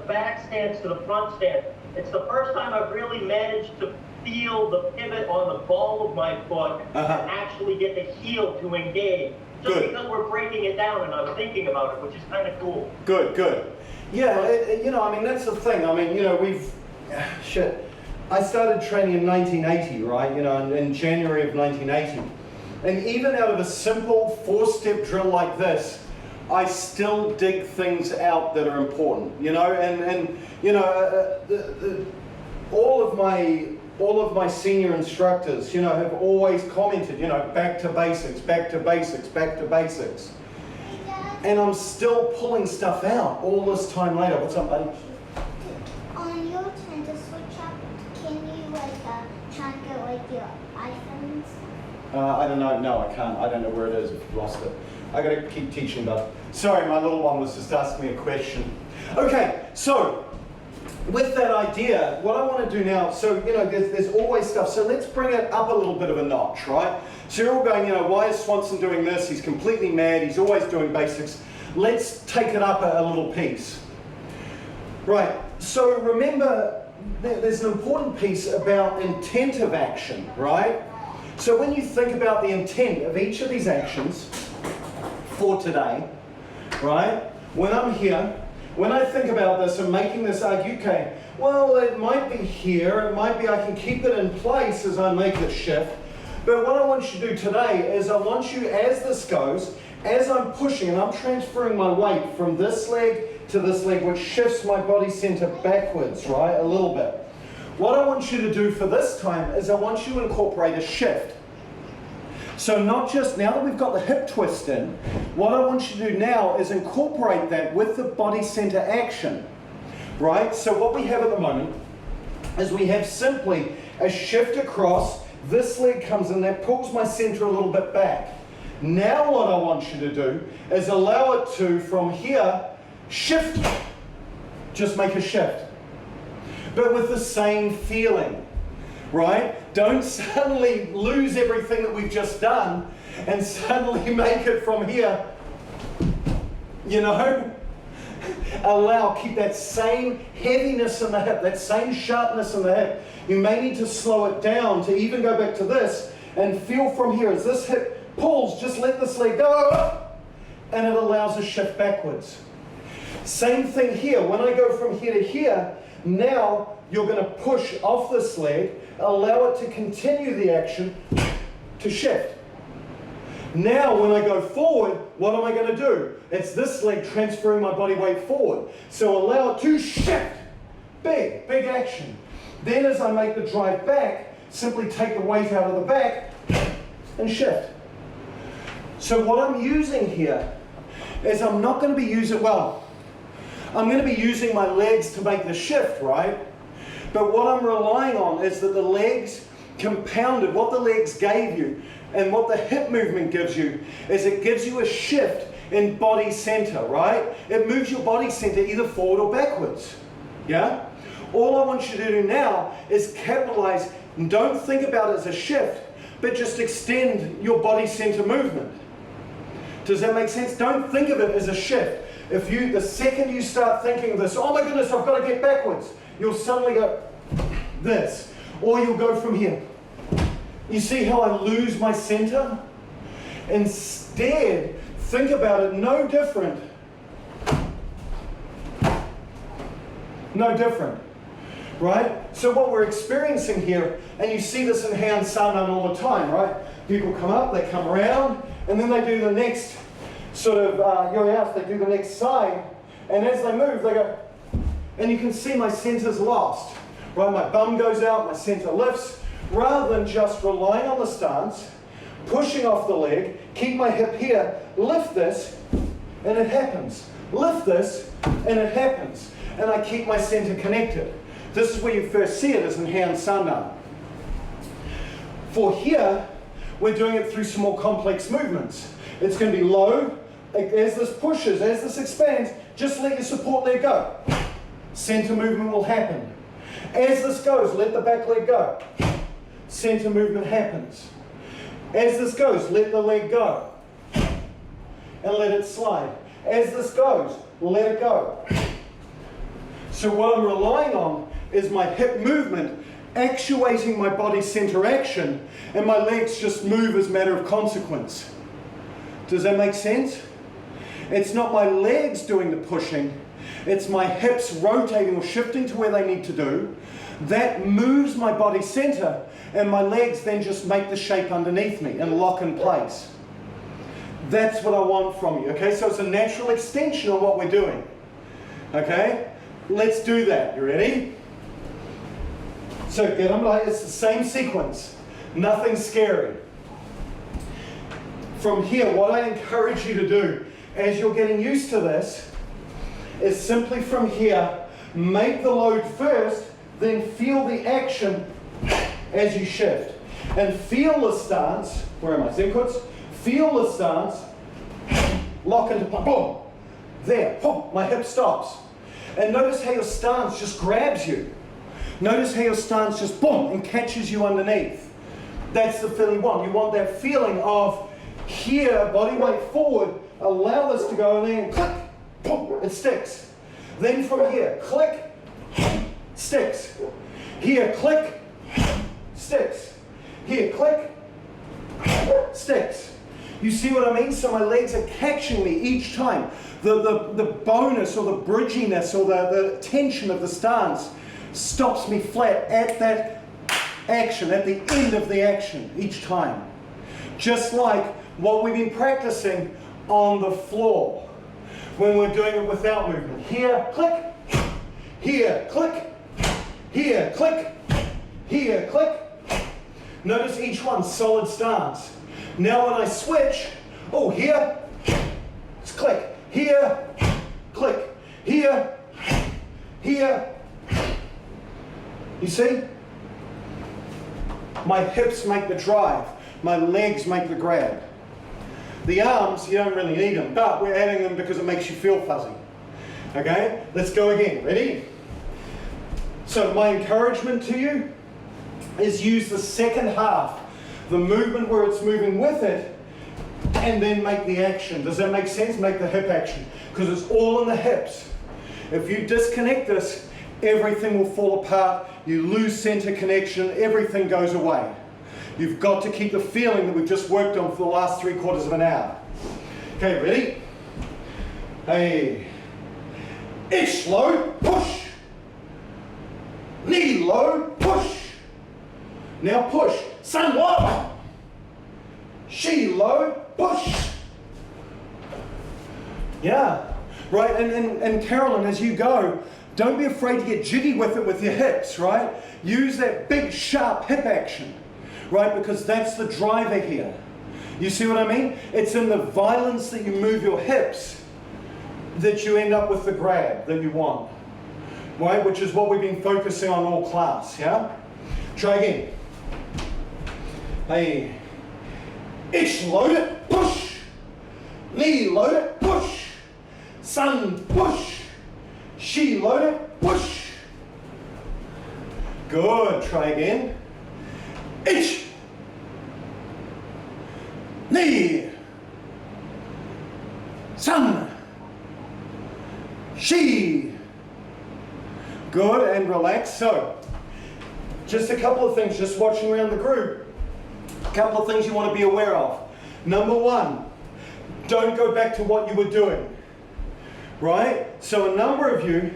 back stance to the front stance. It's the first time I've really managed to feel the pivot on the ball of my foot and actually get the heel to engage. Just Good. because we're breaking it down and I'm thinking about it, which is kind of cool. Good, good. Yeah, you know, I mean, that's the thing. I mean, you know, shit. I started training in 1980, right? You know, in January of 1980. And even out of a simple 4-step drill like this, I still dig things out that are important, you know, and you know, all of my senior instructors, you know, have always commented, you know, back to basics, back to basics, back to basics. And I'm still pulling stuff out all this time later. What's up, buddy? On your turn to switch up, can you try and go like your iPhone and stuff? I don't know. No, I can't. I don't know where it is. I've lost it. I got to keep teaching, but sorry, my little one was just asking me a question. Okay, so with that idea, what I want to do now, so, you know, there's always stuff, so let's bring it up a little bit of a notch, right? So you're all going, you know, why is Swanson doing this? He's completely mad, he's always doing basics. Let's take it up a little piece. Right, so remember, there's an important piece about intent of action, right? So when you think about the intent of each of these actions for today, right? When I'm here, when I think about this and making this argue, okay, well, it might be here, it might be I can keep it in place as I make the shift, but what I want you to do today is I want you, as this goes, as I'm pushing and I'm transferring my weight from this leg to this leg, which shifts my body center backwards, right, a little bit. What I want you to do for this time is I want you to incorporate a shift. So not just, now that we've got the hip twist in, what I want you to do now is incorporate that with the body center action, right? So what we have at the moment is we have simply a shift across, this leg comes in, that pulls my center a little bit back. Now what I want you to do is allow it to, from here, shift, just make a shift, but with the same feeling. Right? Don't suddenly lose everything that we've just done and suddenly make it from here, you know? keep that same heaviness in the hip, that same sharpness in the hip. You may need to slow it down to even go back to this and feel from here as this hip pulls, just let this leg go, and it allows a shift backwards. Same thing here. When I go from here to here, now you're going to push off this leg, allow it to continue the action to shift. Now when I go forward, what am I going to do? It's this leg transferring my body weight forward. So allow it to shift. Big, big action. Then as I make the drive back, simply take the weight out of the back and shift. So what I'm using here is I'm not going to be using, well, I'm going to be using my legs to make the shift, right? But what I'm relying on is that the legs compounded, what the legs gave you and what the hip movement gives you is it gives you a shift in body center, right? It moves your body center either forward or backwards, yeah? All I want you to do now is capitalize and don't think about it as a shift, but just extend your body center movement. Does that make sense? Don't think of it as a shift. If you, the second you start thinking of this, oh my goodness, I've got to get backwards, you'll suddenly go this, or you'll go from here. You see how I lose my center? Instead, think about it no different. No different, right? So what we're experiencing here, and you see this in hand sandan all the time, right? People come up, they come around, and then they do the next sort of yo-yas, they do the next side, and as they move, they go, and you can see my center's lost, right? My bum goes out, my center lifts, rather than just relying on the stance, pushing off the leg, keep my hip here, lift this, and it happens. Lift this, and it happens. And I keep my center connected. This is where you first see it as in hand sandan. For here, we're doing it through some more complex movements. It's going to be low. As this pushes, as this expands, just let your support leg go. Center movement will happen. As this goes, let the back leg go. Center movement happens. As this goes, let the leg go. And let it slide. As this goes, let it go. So what I'm relying on is my hip movement actuating my body center action, and my legs just move as a matter of consequence. Does that make sense? It's not my legs doing the pushing, it's my hips rotating or shifting to where they need to do. That moves my body center, and my legs then just make the shape underneath me and lock in place. That's what I want from you, okay? So it's a natural extension of what we're doing, okay? Let's do that. You ready? So get them like it's the same sequence. Nothing scary. From here, what I encourage you to do as you're getting used to this is simply from here, make the load first, then feel the action as you shift. And feel the stance. Where am I? Zenkuts? Feel the stance. Lock into, boom. There, boom, my hip stops. And notice how your stance just grabs you. Notice how your stance just, boom, and catches you underneath. That's the feeling you want. You want that feeling of here, body weight forward, allow this to go, and then click, boom, it sticks. Then from here, click, sticks. Here, click, sticks. Here, click, sticks. You see what I mean? So my legs are catching me each time. The bonus or the bridginess or the tension of the stance stops me flat at that action, at the end of the action each time. Just like what we've been practicing on the floor when we're doing it without movement. Here, click. Here, click. Here, click. Here, click. Notice each one, solid stance. Now when I switch, oh, here, it's click. Here, click. Here, here. You see? My hips make the drive. My legs make the grab. The arms, you don't really need them, but we're adding them because it makes you feel fuzzy. Okay? Let's go again. Ready? So my encouragement to you is use the second half. The movement where it's moving with it and then make the action. Does that make sense? Make the hip action, because it's all in the hips. If you disconnect this, everything will fall apart. You lose center connection, everything goes away. You've got to keep the feeling that we've just worked on for the last 3/4 of an hour. Okay, ready? Hey. Ich low, push. Knee low, push. Now push. Sun low. She low, push. Yeah. Right, and Carolyn, as you go, don't be afraid to get jiggy with it with your hips, right? Use that big, sharp hip action, right? Because that's the driver here. You see what I mean? It's in the violence that you move your hips that you end up with the grab that you want, right? Which is what we've been focusing on all class, yeah? Try again. Hey. Ich load it, push. Knee load it, push. Sun, push. She load it, push. Good, try again. Ich. Knee. Sun. She. Good, and relax. So, just a couple of things, just watching around the group. A couple of things you want to be aware of. Number one, don't go back to what you were doing. Right? So a number of you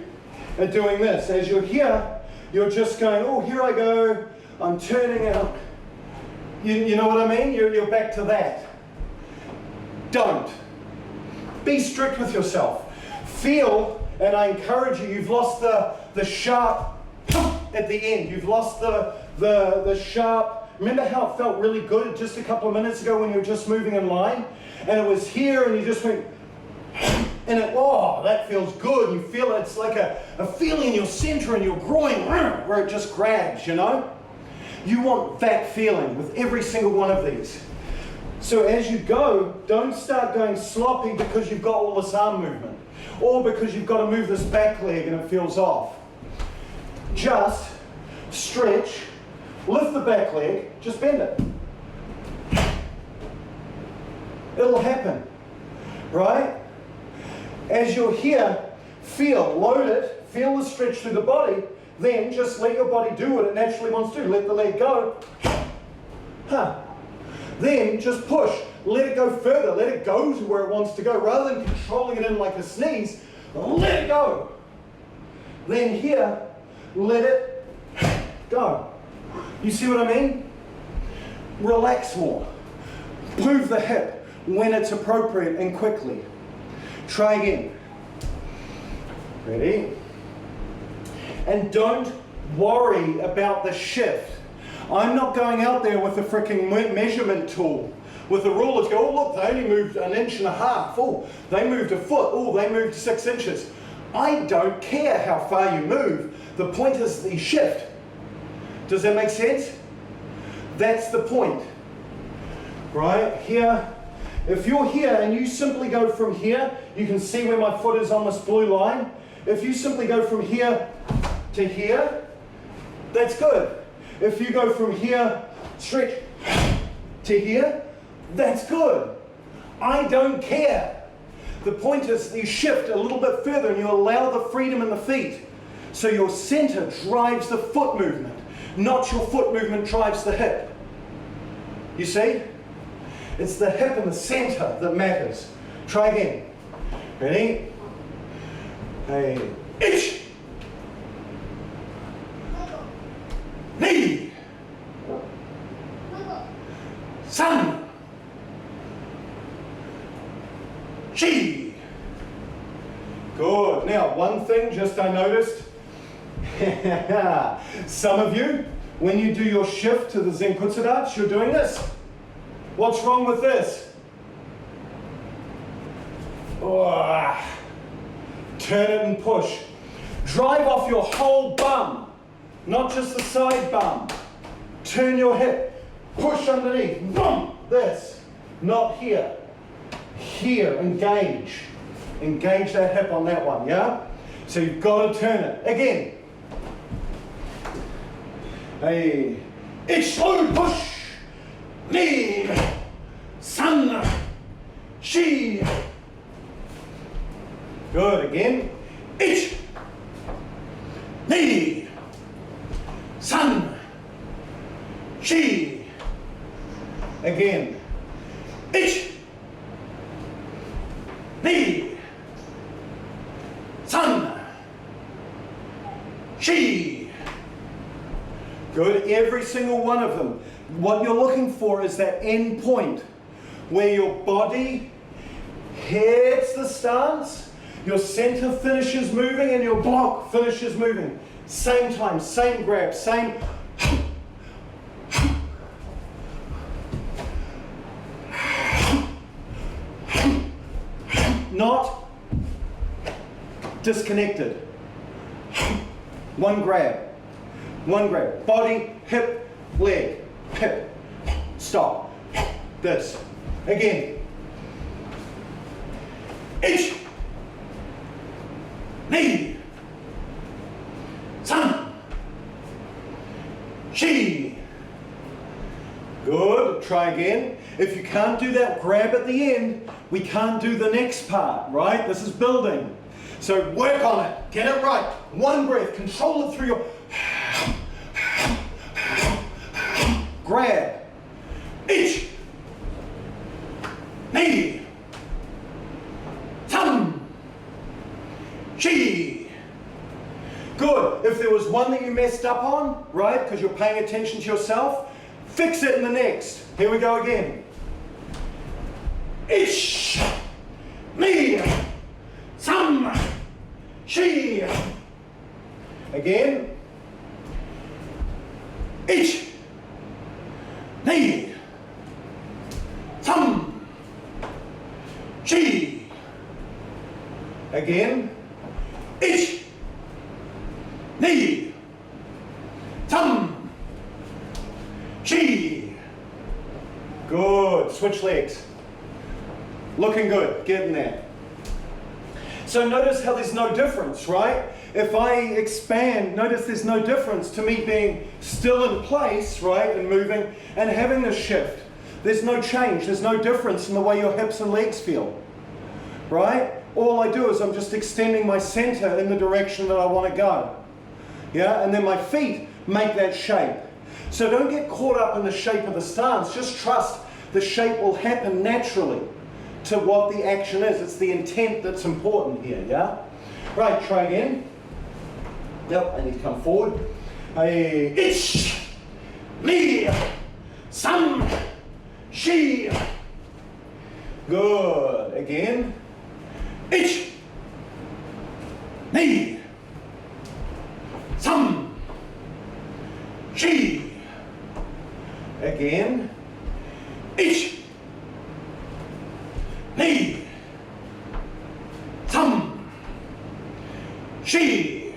are doing this. As you're here, you're just going, oh, here I go, I'm turning out. You know what I mean? You're back to that. Don't. Be strict with yourself. Feel, and I encourage you, you've lost the sharp at the end. You've lost the sharp. Remember how it felt really good just a couple of minutes ago when you were just moving in line? And it was here and you just went, and it, oh, that feels good. You feel it. It's like a feeling in your center and your groin where it just grabs, you know? You want that feeling with every single one of these. So as you go, don't start going sloppy because you've got all this arm movement or because you've got to move this back leg and it feels off. Just stretch, lift the back leg, just bend it. It'll happen, right? As you're here, feel, load it, feel the stretch through the body, then just let your body do what it naturally wants to do. Let the leg go. Then just push. Let it go further. Let it go to where it wants to go. Rather than controlling it in like a sneeze, let it go. Then here, let it go. You see what I mean? Relax more. Move the hip when it's appropriate and quickly. Try again. Ready? And don't worry about the shift. I'm not going out there with a freaking measurement tool with the rulers go, oh look, they only moved 1.5 inches. Oh, they moved a foot. Oh, they moved 6 inches. I don't care how far you move. The point is the shift. Does that make sense? That's the point. Right here. If you're here and you simply go from here, you can see where my foot is on this blue line. If you simply go from here to here, that's good. If you go from here, stretch to here, that's good. I don't care. The point is you shift a little bit further and you allow the freedom in the feet. So your center drives the foot movement, not your foot movement drives the hip. You see? It's the hip and the center that matters. Try again. Ready? Hey. Ich. Knee. Sun. She. Good. Now, one thing just I noticed. Some of you, when you do your shift to the Zenkutsu Dutch, you're doing this. What's wrong with this? Oh. Turn it and push. Drive off your whole bum, not just the side bum. Turn your hip. Push underneath. Boom. This. Not here. Here. Engage. Engage that hip on that one, yeah? So you've got to turn it. Again. Hey. Ich slow push. Knee. Sun. Shi. Good, again. Ich. Ni. San. Shi. Again. Ich. Ni. San. Shi. Good, every single one of them. What you're looking for is that end point where your body hits the stance, your center finishes moving, and your block finishes moving. Same time, same grab, same. Not disconnected. One grab. One grab. Body, hip, leg, hip. Stop. This. Again. Ich. Ni. San. Shi. Good. Try again. If you can't do that grab at the end, we can't do the next part, right? This is building. So work on it. Get it right. One breath. Control it through your grab. Ich. Ni. San. Shi. Good. If there was one that you messed up on, right, because you're paying attention to yourself, fix it in the next. Here we go again. Ich. Ni. San. Shi. Again. Ich. Ni. San. Shi. Again. Ich. Ni. San. Shi. Good. Switch legs. Looking good. Getting there. So notice how there's no difference, right? If I expand, notice there's no difference to me being still in place, right, and moving, and having a shift. There's no change. There's no difference in the way your hips and legs feel, right? All I do is I'm just extending my center in the direction that I want to go. Yeah, and then my feet make that shape. So don't get caught up in the shape of the stance. Just trust the shape will happen naturally to what the action is. It's the intent that's important here, yeah? Right, try again. Yep, I need to come forward. Ich, ni, san, shi. Good. Again. Ich, ni, san, shi. Again. Ich, ni, san, shi.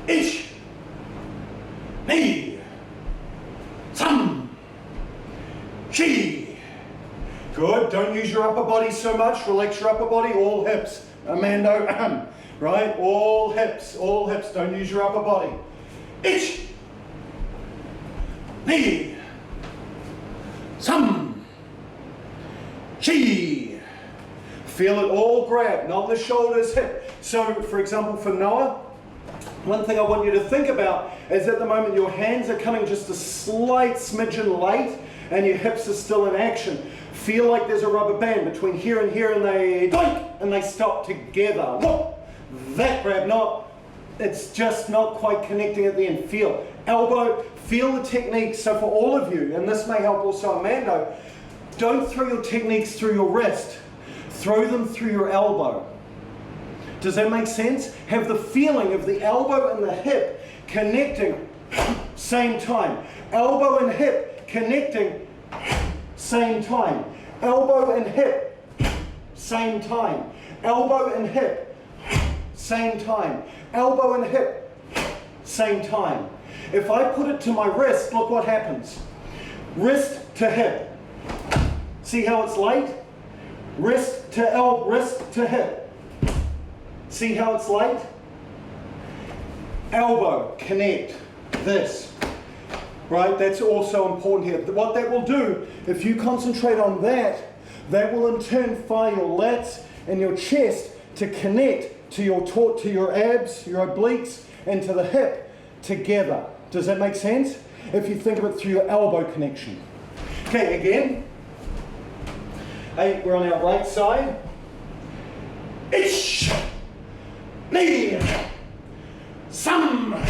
Ich, ni, san, shi. Good. Don't use your upper body so much. Relax your upper body. All hips. Amando. Right? All hips. All hips. Don't use your upper body. Ich, ni, san, shi. Feel it all grab. Not the shoulders, hip. So, for example, for Noah, one thing I want you to think about is at the moment your hands are coming just a slight smidgen late and your hips are still in action. Feel like there's a rubber band between here and here and they doink and they stop together. Whoop! That grab, not, it's just not quite connecting at the end. Feel. Elbow, feel the technique. So for all of you, and this may help also Amando, don't throw your techniques through your wrist. Throw them through your elbow. Does that make sense? Have the feeling of the elbow and the hip connecting same time. Elbow and hip connecting same time. Elbow and hip same time. Elbow and hip same time. Elbow and hip same time. If I put it to my wrist, look what happens. Wrist to hip. See how it's light? Wrist to elbow, wrist to hip. See how it's light? Elbow, connect, this. right? That's also important here. What that will do, if you concentrate on that, that will in turn fire your lats and your chest to connect to your abs, your obliques, and to the hip together. Does that make sense? If you think of it through your elbow connection. Okay, again. Hey, we're on our right side. Ich, ni, sam,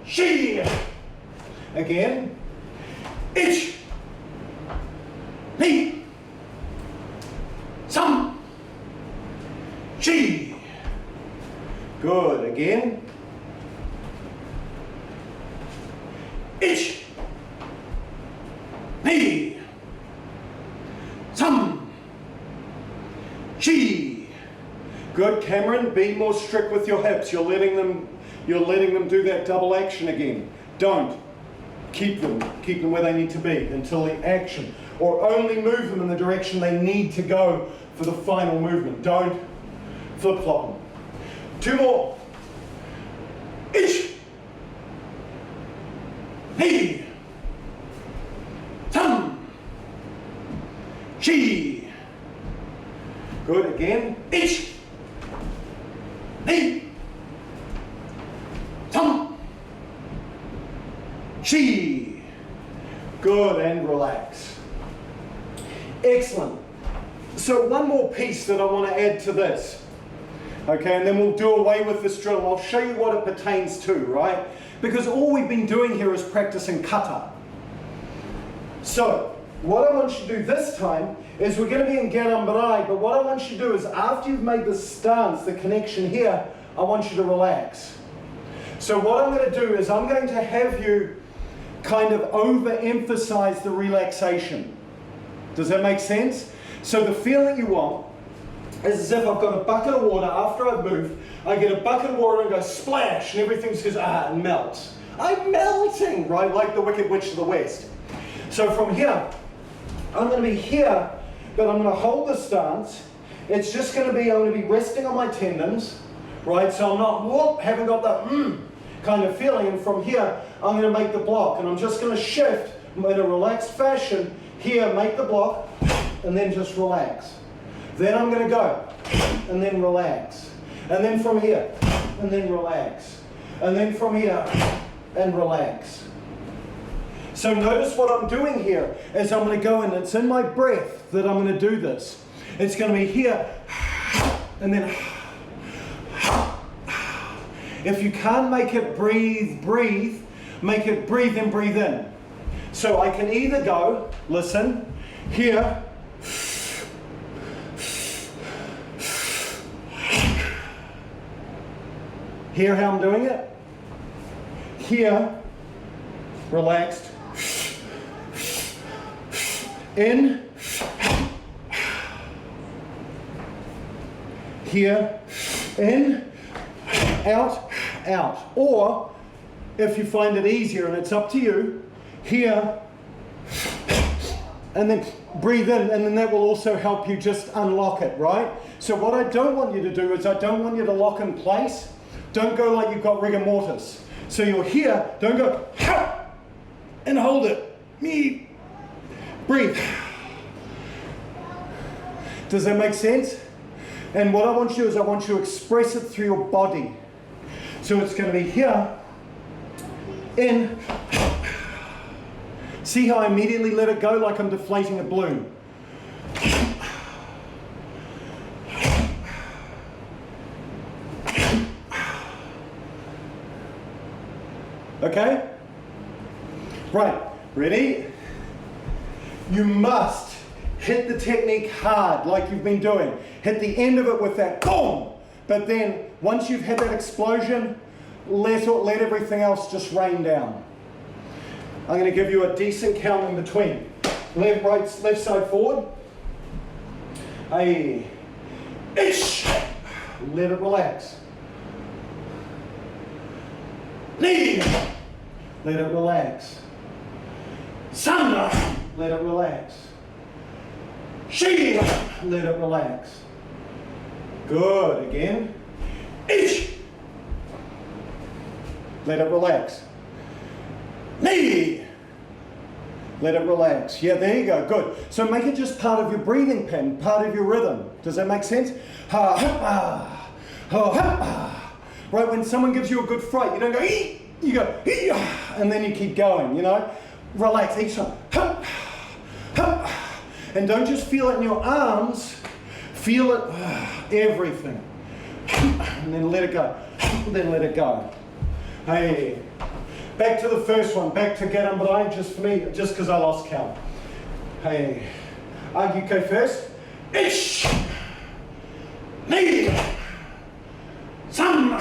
she. Again. Ich, ni, sam, she. Good. Again. Ich, ni, sam, she. Good, Cameron. Be more strict with your hips. You're letting them do that double action again. Don't. Keep them where they need to be until the action, or only move them in the direction they need to go for the final movement. Don't flip-flop them. 2 more. Ich, ni, sam, she. Good, again. Ich, ni, sam, she. Good, and relax. Excellent. So one more piece that I want to add to this. Okay, and then we'll do away with this drill. I'll show you what it pertains to, right? Because all we've been doing here is practicing kata. So, what I want you to do this time is we're going to be in Ganambarai, but what I want you to do is after you've made the stance, the connection here, I want you to relax. So what I'm going to do is I'm going to have you kind of overemphasize the relaxation. Does that make sense? So the feeling you want is as if I've got a bucket of water. After I've moved, I get a bucket of water and go splash, and everything just goes, and melts. I'm melting, right? Like the Wicked Witch of the West. So from here, I'm going to be here, but I'm going to hold the stance. It's just going to be, I'm going to be resting on my tendons, right? So I'm not, whoop, haven't got that kind of feeling. And from here, I'm going to make the block. And I'm just going to shift in a relaxed fashion. Here, make the block, and then just relax. Then I'm going to go, and then relax. And then from here, and then relax. And then from here, and relax. So notice what I'm doing here is I'm going to go in. It's in my breath that I'm going to do this. It's going to be here, and then. If you can't make it breathe, make it breathe and breathe in. So I can either go, listen, here, hear how I'm doing it? Here, relaxed, in, here, in, out, out. Or, if you find it easier, and it's up to you, here, and then breathe in, and then that will also help you just unlock it, right? So what I don't want you to do is I don't want you to lock in place. Don't go like you've got rigor mortis. So you're here, don't go, and hold it. Breathe. Does that make sense? And what I want you to do is I want you to express it through your body. So it's going to be here, in. See how I immediately let it go like I'm deflating a balloon. Okay? Right, ready? You must hit the technique hard like you've been doing. Hit the end of it with that boom! But then, once you've had that explosion, let everything else just rain down. I'm going to give you a decent count in between. Left side forward. Hey. Ish. Let it relax. Knee. Let it relax. Sanda. Let it relax. She. Let it relax. Good. Again. Ish. Let it relax. Ni. Let it relax. Yeah, there you go. Good. So make it just part of your breathing pattern, part of your rhythm. Does that make sense? Ha, ha, ah. Ha, ha, ah. Right, when someone gives you a good fright, you don't go, ee, you go, ee, and then you keep going, you know? Relax each time. Ha, ha. And don't just feel it in your arms, feel it, everything. And then let it go. Then let it go. Hey. Back to the first one, back to Garambarai, just for me, just because I lost count. Hey, ISKF first. Ish, ni, sam,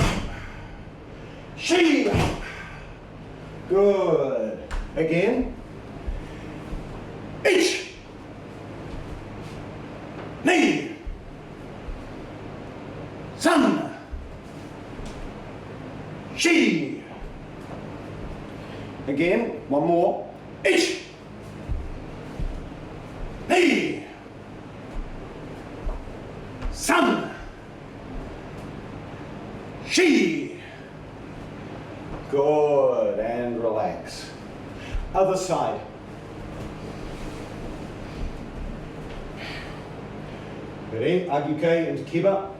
shi. Good. Again. Ish, ni, sam, shi. Again, one more. Ish, ni, san, shi. Good, and relax. Other side. Ready? ISKF into kiba.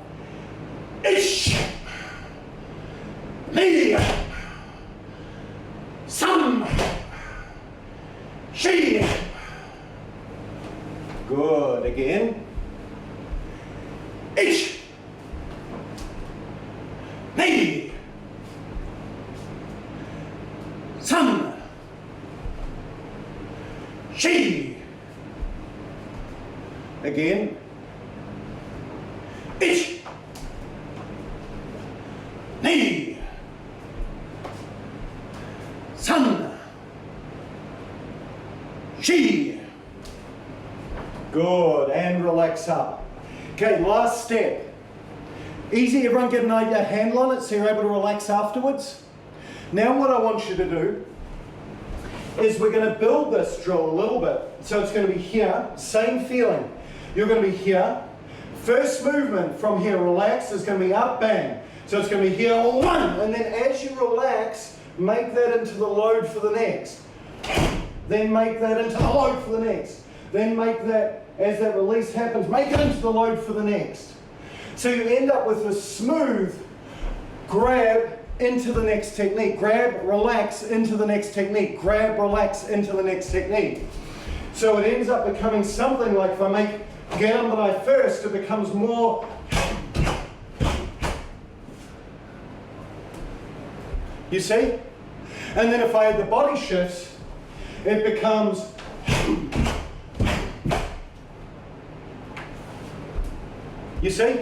Ish, ni, sam, shi. Good. Again. Ish, ni, sam, shi. Again. Ish, ni, san, shi. Good, and relax up. Okay, last step. Easy, everyone get a handle on it so you're able to relax afterwards. Now what I want you to do is we're going to build this drill a little bit. So it's going to be here, same feeling. You're going to be here. First movement from here, relax, is going to be up, bang. So it's going to be here, one, and then as you relax, make that into the load for the next. Then make that into the load for the next. Then make that, as that release happens, make it into the load for the next. So you end up with a smooth grab into the next technique. Grab, relax, into the next technique. Grab, relax, into the next technique. So it ends up becoming something like, if I make Garambarai first, it becomes more. You see? And then if I add the body shifts, it becomes. You see?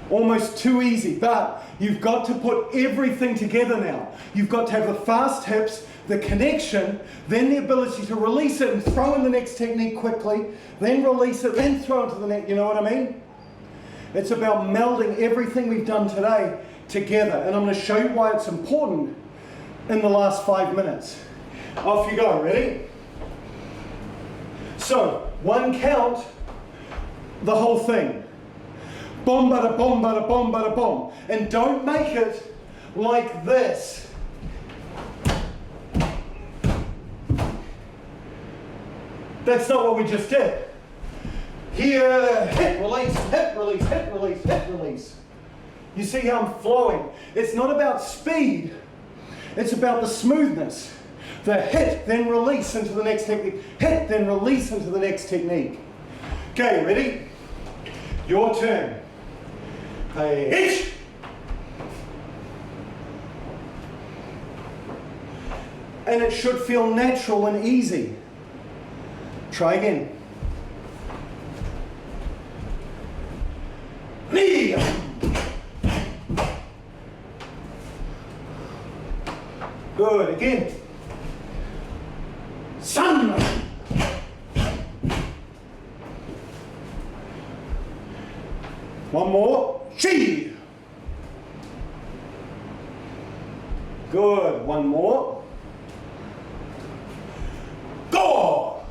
Almost too easy, but you've got to put everything together now. You've got to have the fast hips, the connection, then the ability to release it and throw in the next technique quickly, then release it, then throw it to the next, you know what I mean? It's about melding everything we've done today together, and I'm going to show you why it's important in the last 5 minutes. Off you go, ready? So, one count, the whole thing. Boom, bada, boom, bada, boom, bada, boom. And don't make it like this. That's not what we just did. Here, hit, release, hit, release, hit, release, hit, release. You see how I'm flowing? It's not about speed. It's about the smoothness. The hit, then release into the next technique. Hit, then release into the next technique. Okay, ready? Your turn. Hey, hit! And it should feel natural and easy. Try again. Knee! Good, again. Sun! One more. Chi! Good, one more. Go!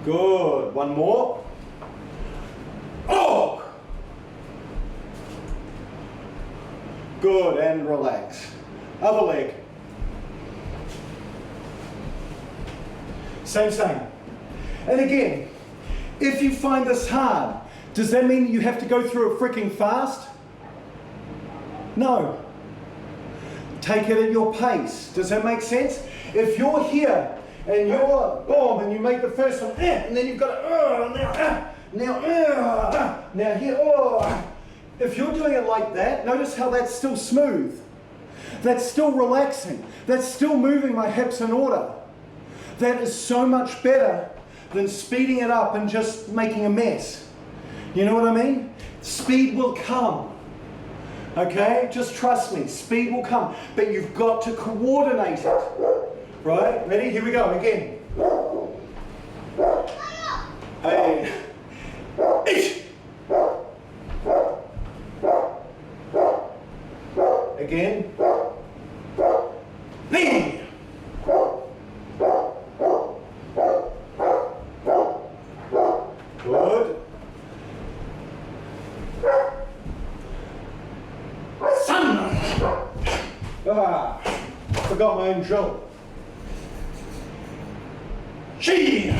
Good, one more. Oh! Good, and relax. Other leg. Same. And again, if you find this hard, does that mean you have to go through it freaking fast? No. Take it at your pace. Does that make sense? If you're here and you're boom and you make the first one, and then you've got to now here, if you're doing it like that, notice how that's still smooth. That's still relaxing. That's still moving my hips in order. That is so much better than speeding it up and just making a mess. You know what I mean? Speed will come. Okay? Just trust me, speed will come. But you've got to coordinate it. Right? Ready? Here we go. Again. Hey. Ish. Again. Knee. Good. Sun. Forgot my own drill. She.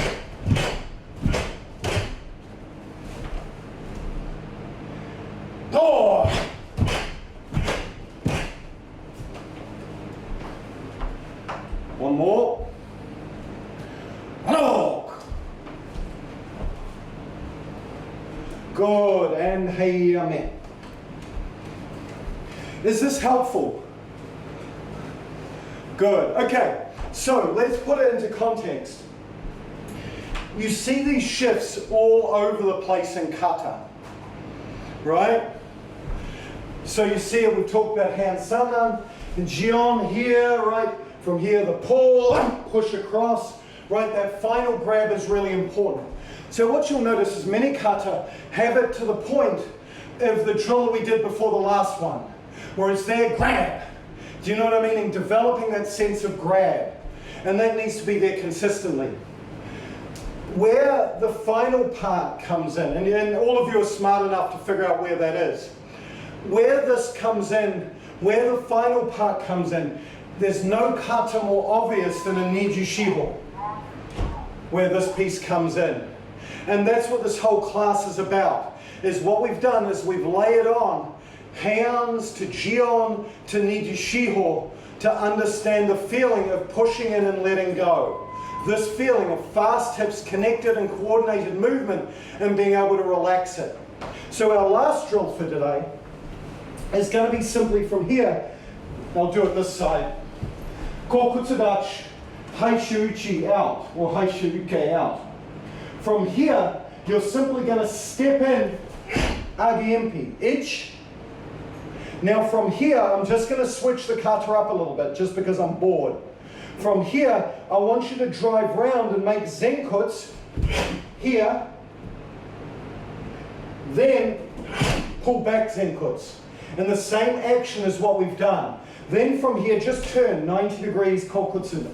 Door. One more. Look. Good, and heiame. Is this helpful? Good, okay. So let's put it into context. You see these shifts all over the place in kata, right? So you see it, we've talked about hand sanan, and jion here, right? From here, the pull, push across, right? That final grab is really important. So what you'll notice is many kata have it to the point of the drill that we did before the last one, where it's there, grab. Do you know what I mean? In developing that sense of grab. And that needs to be there consistently. Where the final part comes in, and all of you are smart enough to figure out where that is. Where this comes in, where the final part comes in, there's no kata more obvious than a Nijushiho, where this piece comes in. And that's what this whole class is about, is what we've done is we've layered on hands to jion to Nijushiho to understand the feeling of pushing in and letting go. This feeling of fast hips, connected and coordinated movement, and being able to relax it. So our last drill for today is going to be simply from here. I'll do it this side. Kokutsudachi, haishuuchi out, or haishuuke out. From here, you're simply going to step in, agiempi, ich. Now from here, I'm just going to switch the kata up a little bit, just because I'm bored. From here, I want you to drive round and make zenkutsu here, then pull back zenkutsu. And the same action is what we've done. Then from here, just turn 90 degrees kokutsu.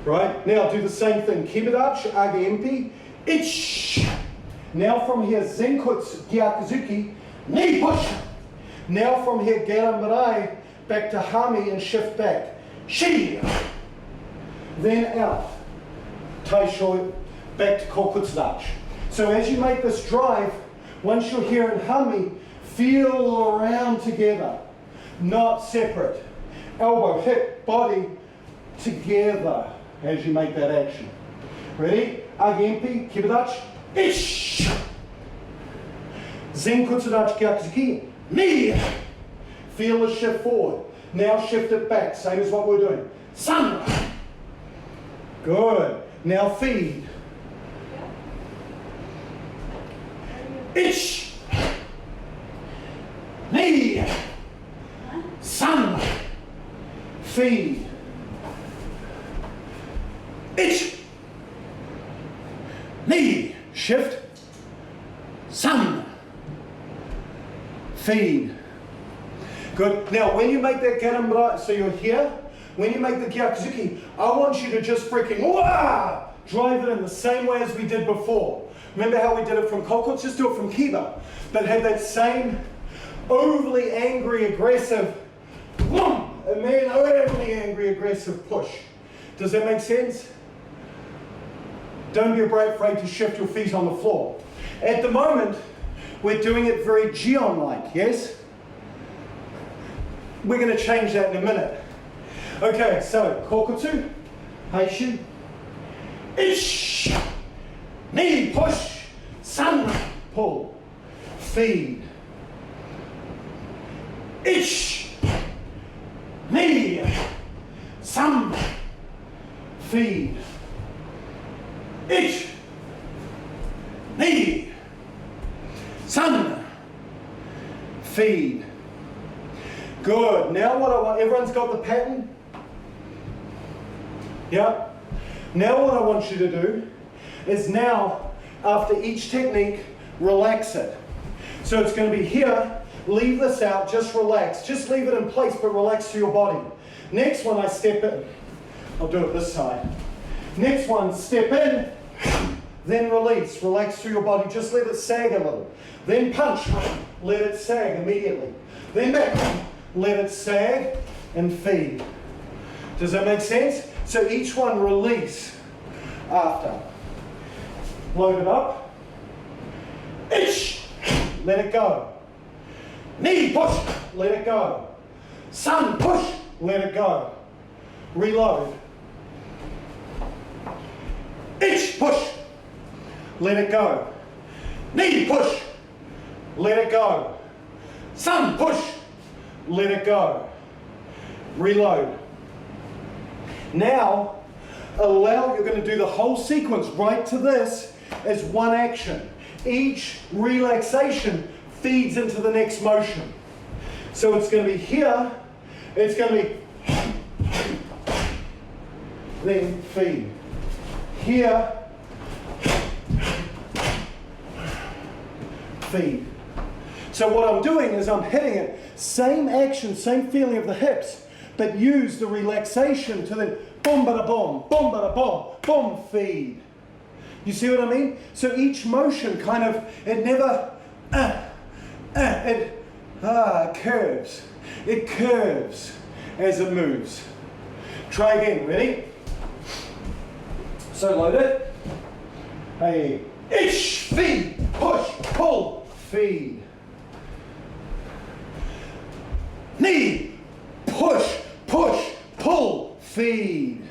Right? Now do the same thing. Kime-relax, agiempi, ich. Now from here, zenkutsu, gyakuzuki, knee push. Now from here, garambarai, back to hami and shift back. Shi. Then out. Taisho, back to kokutsu. So as you make this drive, once you're here in hami, feel around together, not separate. Elbow, hip, body together as you make that action. Ready? Agiempi, kime-relax, ish. Zenkutsu gyakuzuki, knee. Feel the shift forward. Now shift it back, same as what we're doing. Sun. Good. Now feed. Ich. Knee. Sun. Feed. Ich. Knee. Shift. Sun. Feed. Good. Now, when you make that garambarai, so you're here, when you make the gyakuzuki, I want you to just freaking drive it in the same way as we did before. Remember how we did it from kokutsu? Just do it from kiba, but have that same overly angry, aggressive, and then overly angry, aggressive push. Does that make sense? Don't be afraid to shift your feet on the floor. At the moment, we're doing it very kihon-like, yes? We're going to change that in a minute. Okay, so kokotsu, haishu, ish, knee, push, san, pull, feed, ish, knee, san, feed, ish, knee, san, feed. Good. Now what I want, everyone's got the pattern? Yeah? Now what I want you to do is now, after each technique, relax it. So it's going to be here, leave this out, just relax. Just leave it in place, but relax to your body. Next one, I step in. I'll do it this side. Next one, step in, then release. Relax through your body, just let it sag a little. Then punch, let it sag immediately. Then back, let it sag and feed. Does that make sense? So each one release after. Load it up. Ish, let it go. Knee, push, let it go. Sun, push, let it go. Reload. Ish, push, let it go. Knee, push, let it go. Sun, push, let it go. Reload. Now, you're going to do the whole sequence right to this as one action. Each relaxation feeds into the next motion. So it's going to be here, it's going to be, then feed. Here, feed. So what I'm doing is I'm hitting it, same action, same feeling of the hips, but use the relaxation to then boom, bada boom, boom, feed. You see what I mean? So each motion kind of, it never, it curves. It curves as it moves. Try again, ready? So load it. Hey, ish, feed, push, pull, feed. Knee, push, push, pull, feed.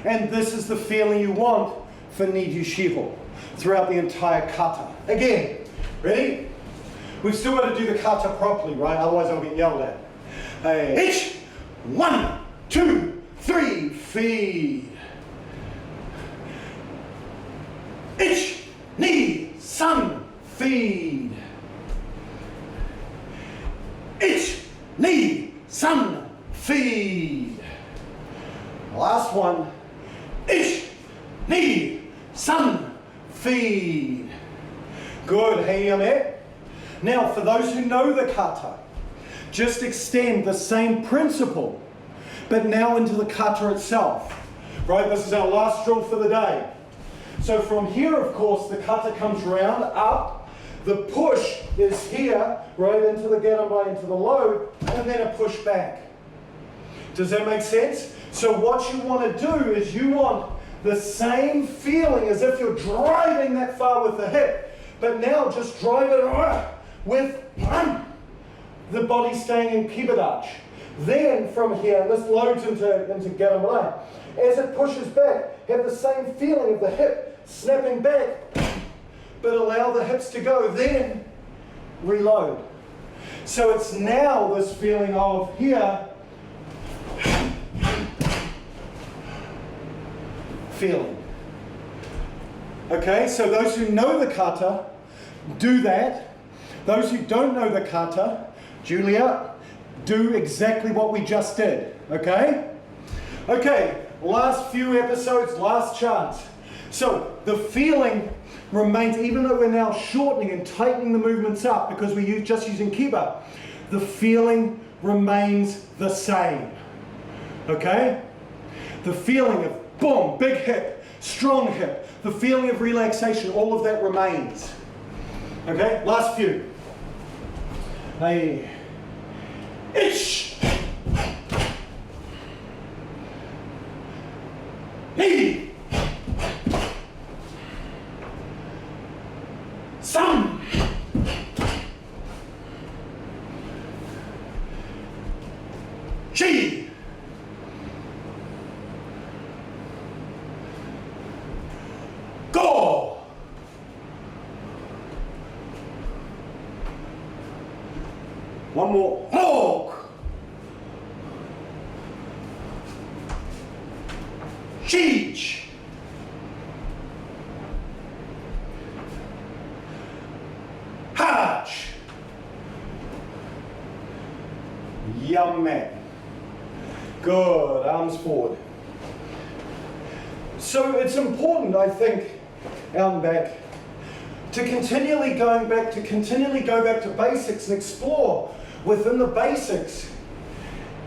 And this is the feeling you want for Nijushiho throughout the entire kata. Again, ready? We've still got to do the kata properly, right? Otherwise I'll get yelled at. Each, 1, 2, 3, feed. Each, knee, sun, feed. Each, knee, sun, feed. Last one. Ish, knee, sun, feed. Good, hey, now for those who know the kata, just extend the same principle, but now into the kata itself. Right, this is our last drill for the day. So from here, of course, the kata comes round, up. The push is here, right into the gerambai, into the load, and then a push back. Does that make sense? So what you want to do is you want the same feeling as if you're driving that far with the hip, but now just drive it with the body staying in kibadachi. Then from here, this loads into gerambai. As it pushes back, have the same feeling of the hip snapping back, but allow the hips to go, then reload. So it's now this feeling of here, feeling. Okay, so those who know the kata, do that. Those who don't know the kata, Julia, do exactly what we just did. Okay? Okay, last few episodes, last chance. So the feeling remains, even though we're now shortening and tightening the movements up because we're just using kiba, the feeling remains the same. Okay? The feeling of boom, big hip, strong hip, the feeling of relaxation, all of that remains. Okay? Last few. Hey. Ich. Ni. Sam. Shi. Go. One more. Hog. Cheech. Hatch. Young man. Good. Arms forward. So it's important, I think, out and back, to continually go back to basics and explore within the basics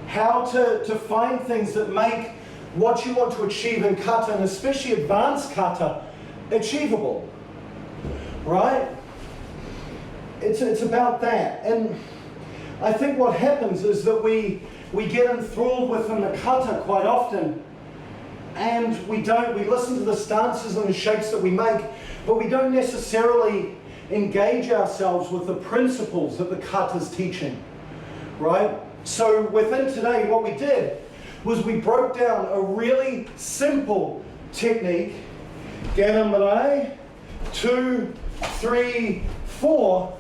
how to find things that make what you want to achieve in kata, and especially advanced kata, achievable, right? It's about that. And I think what happens is that we get enthralled within the kata quite often, and we listen to the stances and the shapes that we make, but we don't necessarily engage ourselves with the principles that the kata's teaching, right? So within today, what we did was we broke down a really simple technique, kime-relax, 2, 3, 4,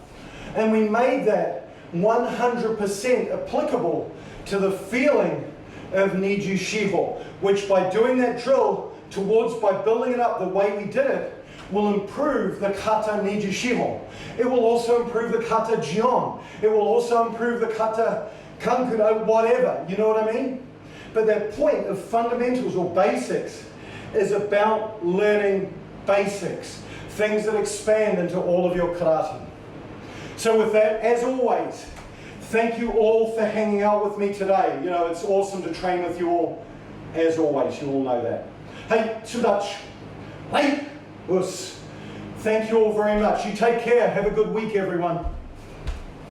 and we made that 100% applicable to the feeling of Nijushiho, which by doing that drill by building it up the way we did it, will improve the kata Nijushiho. It will also improve the kata kihon. It will also improve the kata kankudo, whatever, you know what I mean? But that point of fundamentals or basics is about learning basics, things that expand into all of your karate. So with that, as always, thank you all for hanging out with me today. You know, it's awesome to train with you all, as always, you all know that. Hey, Sudach, hey, Us. Thank you all very much. You take care. Have a good week, everyone.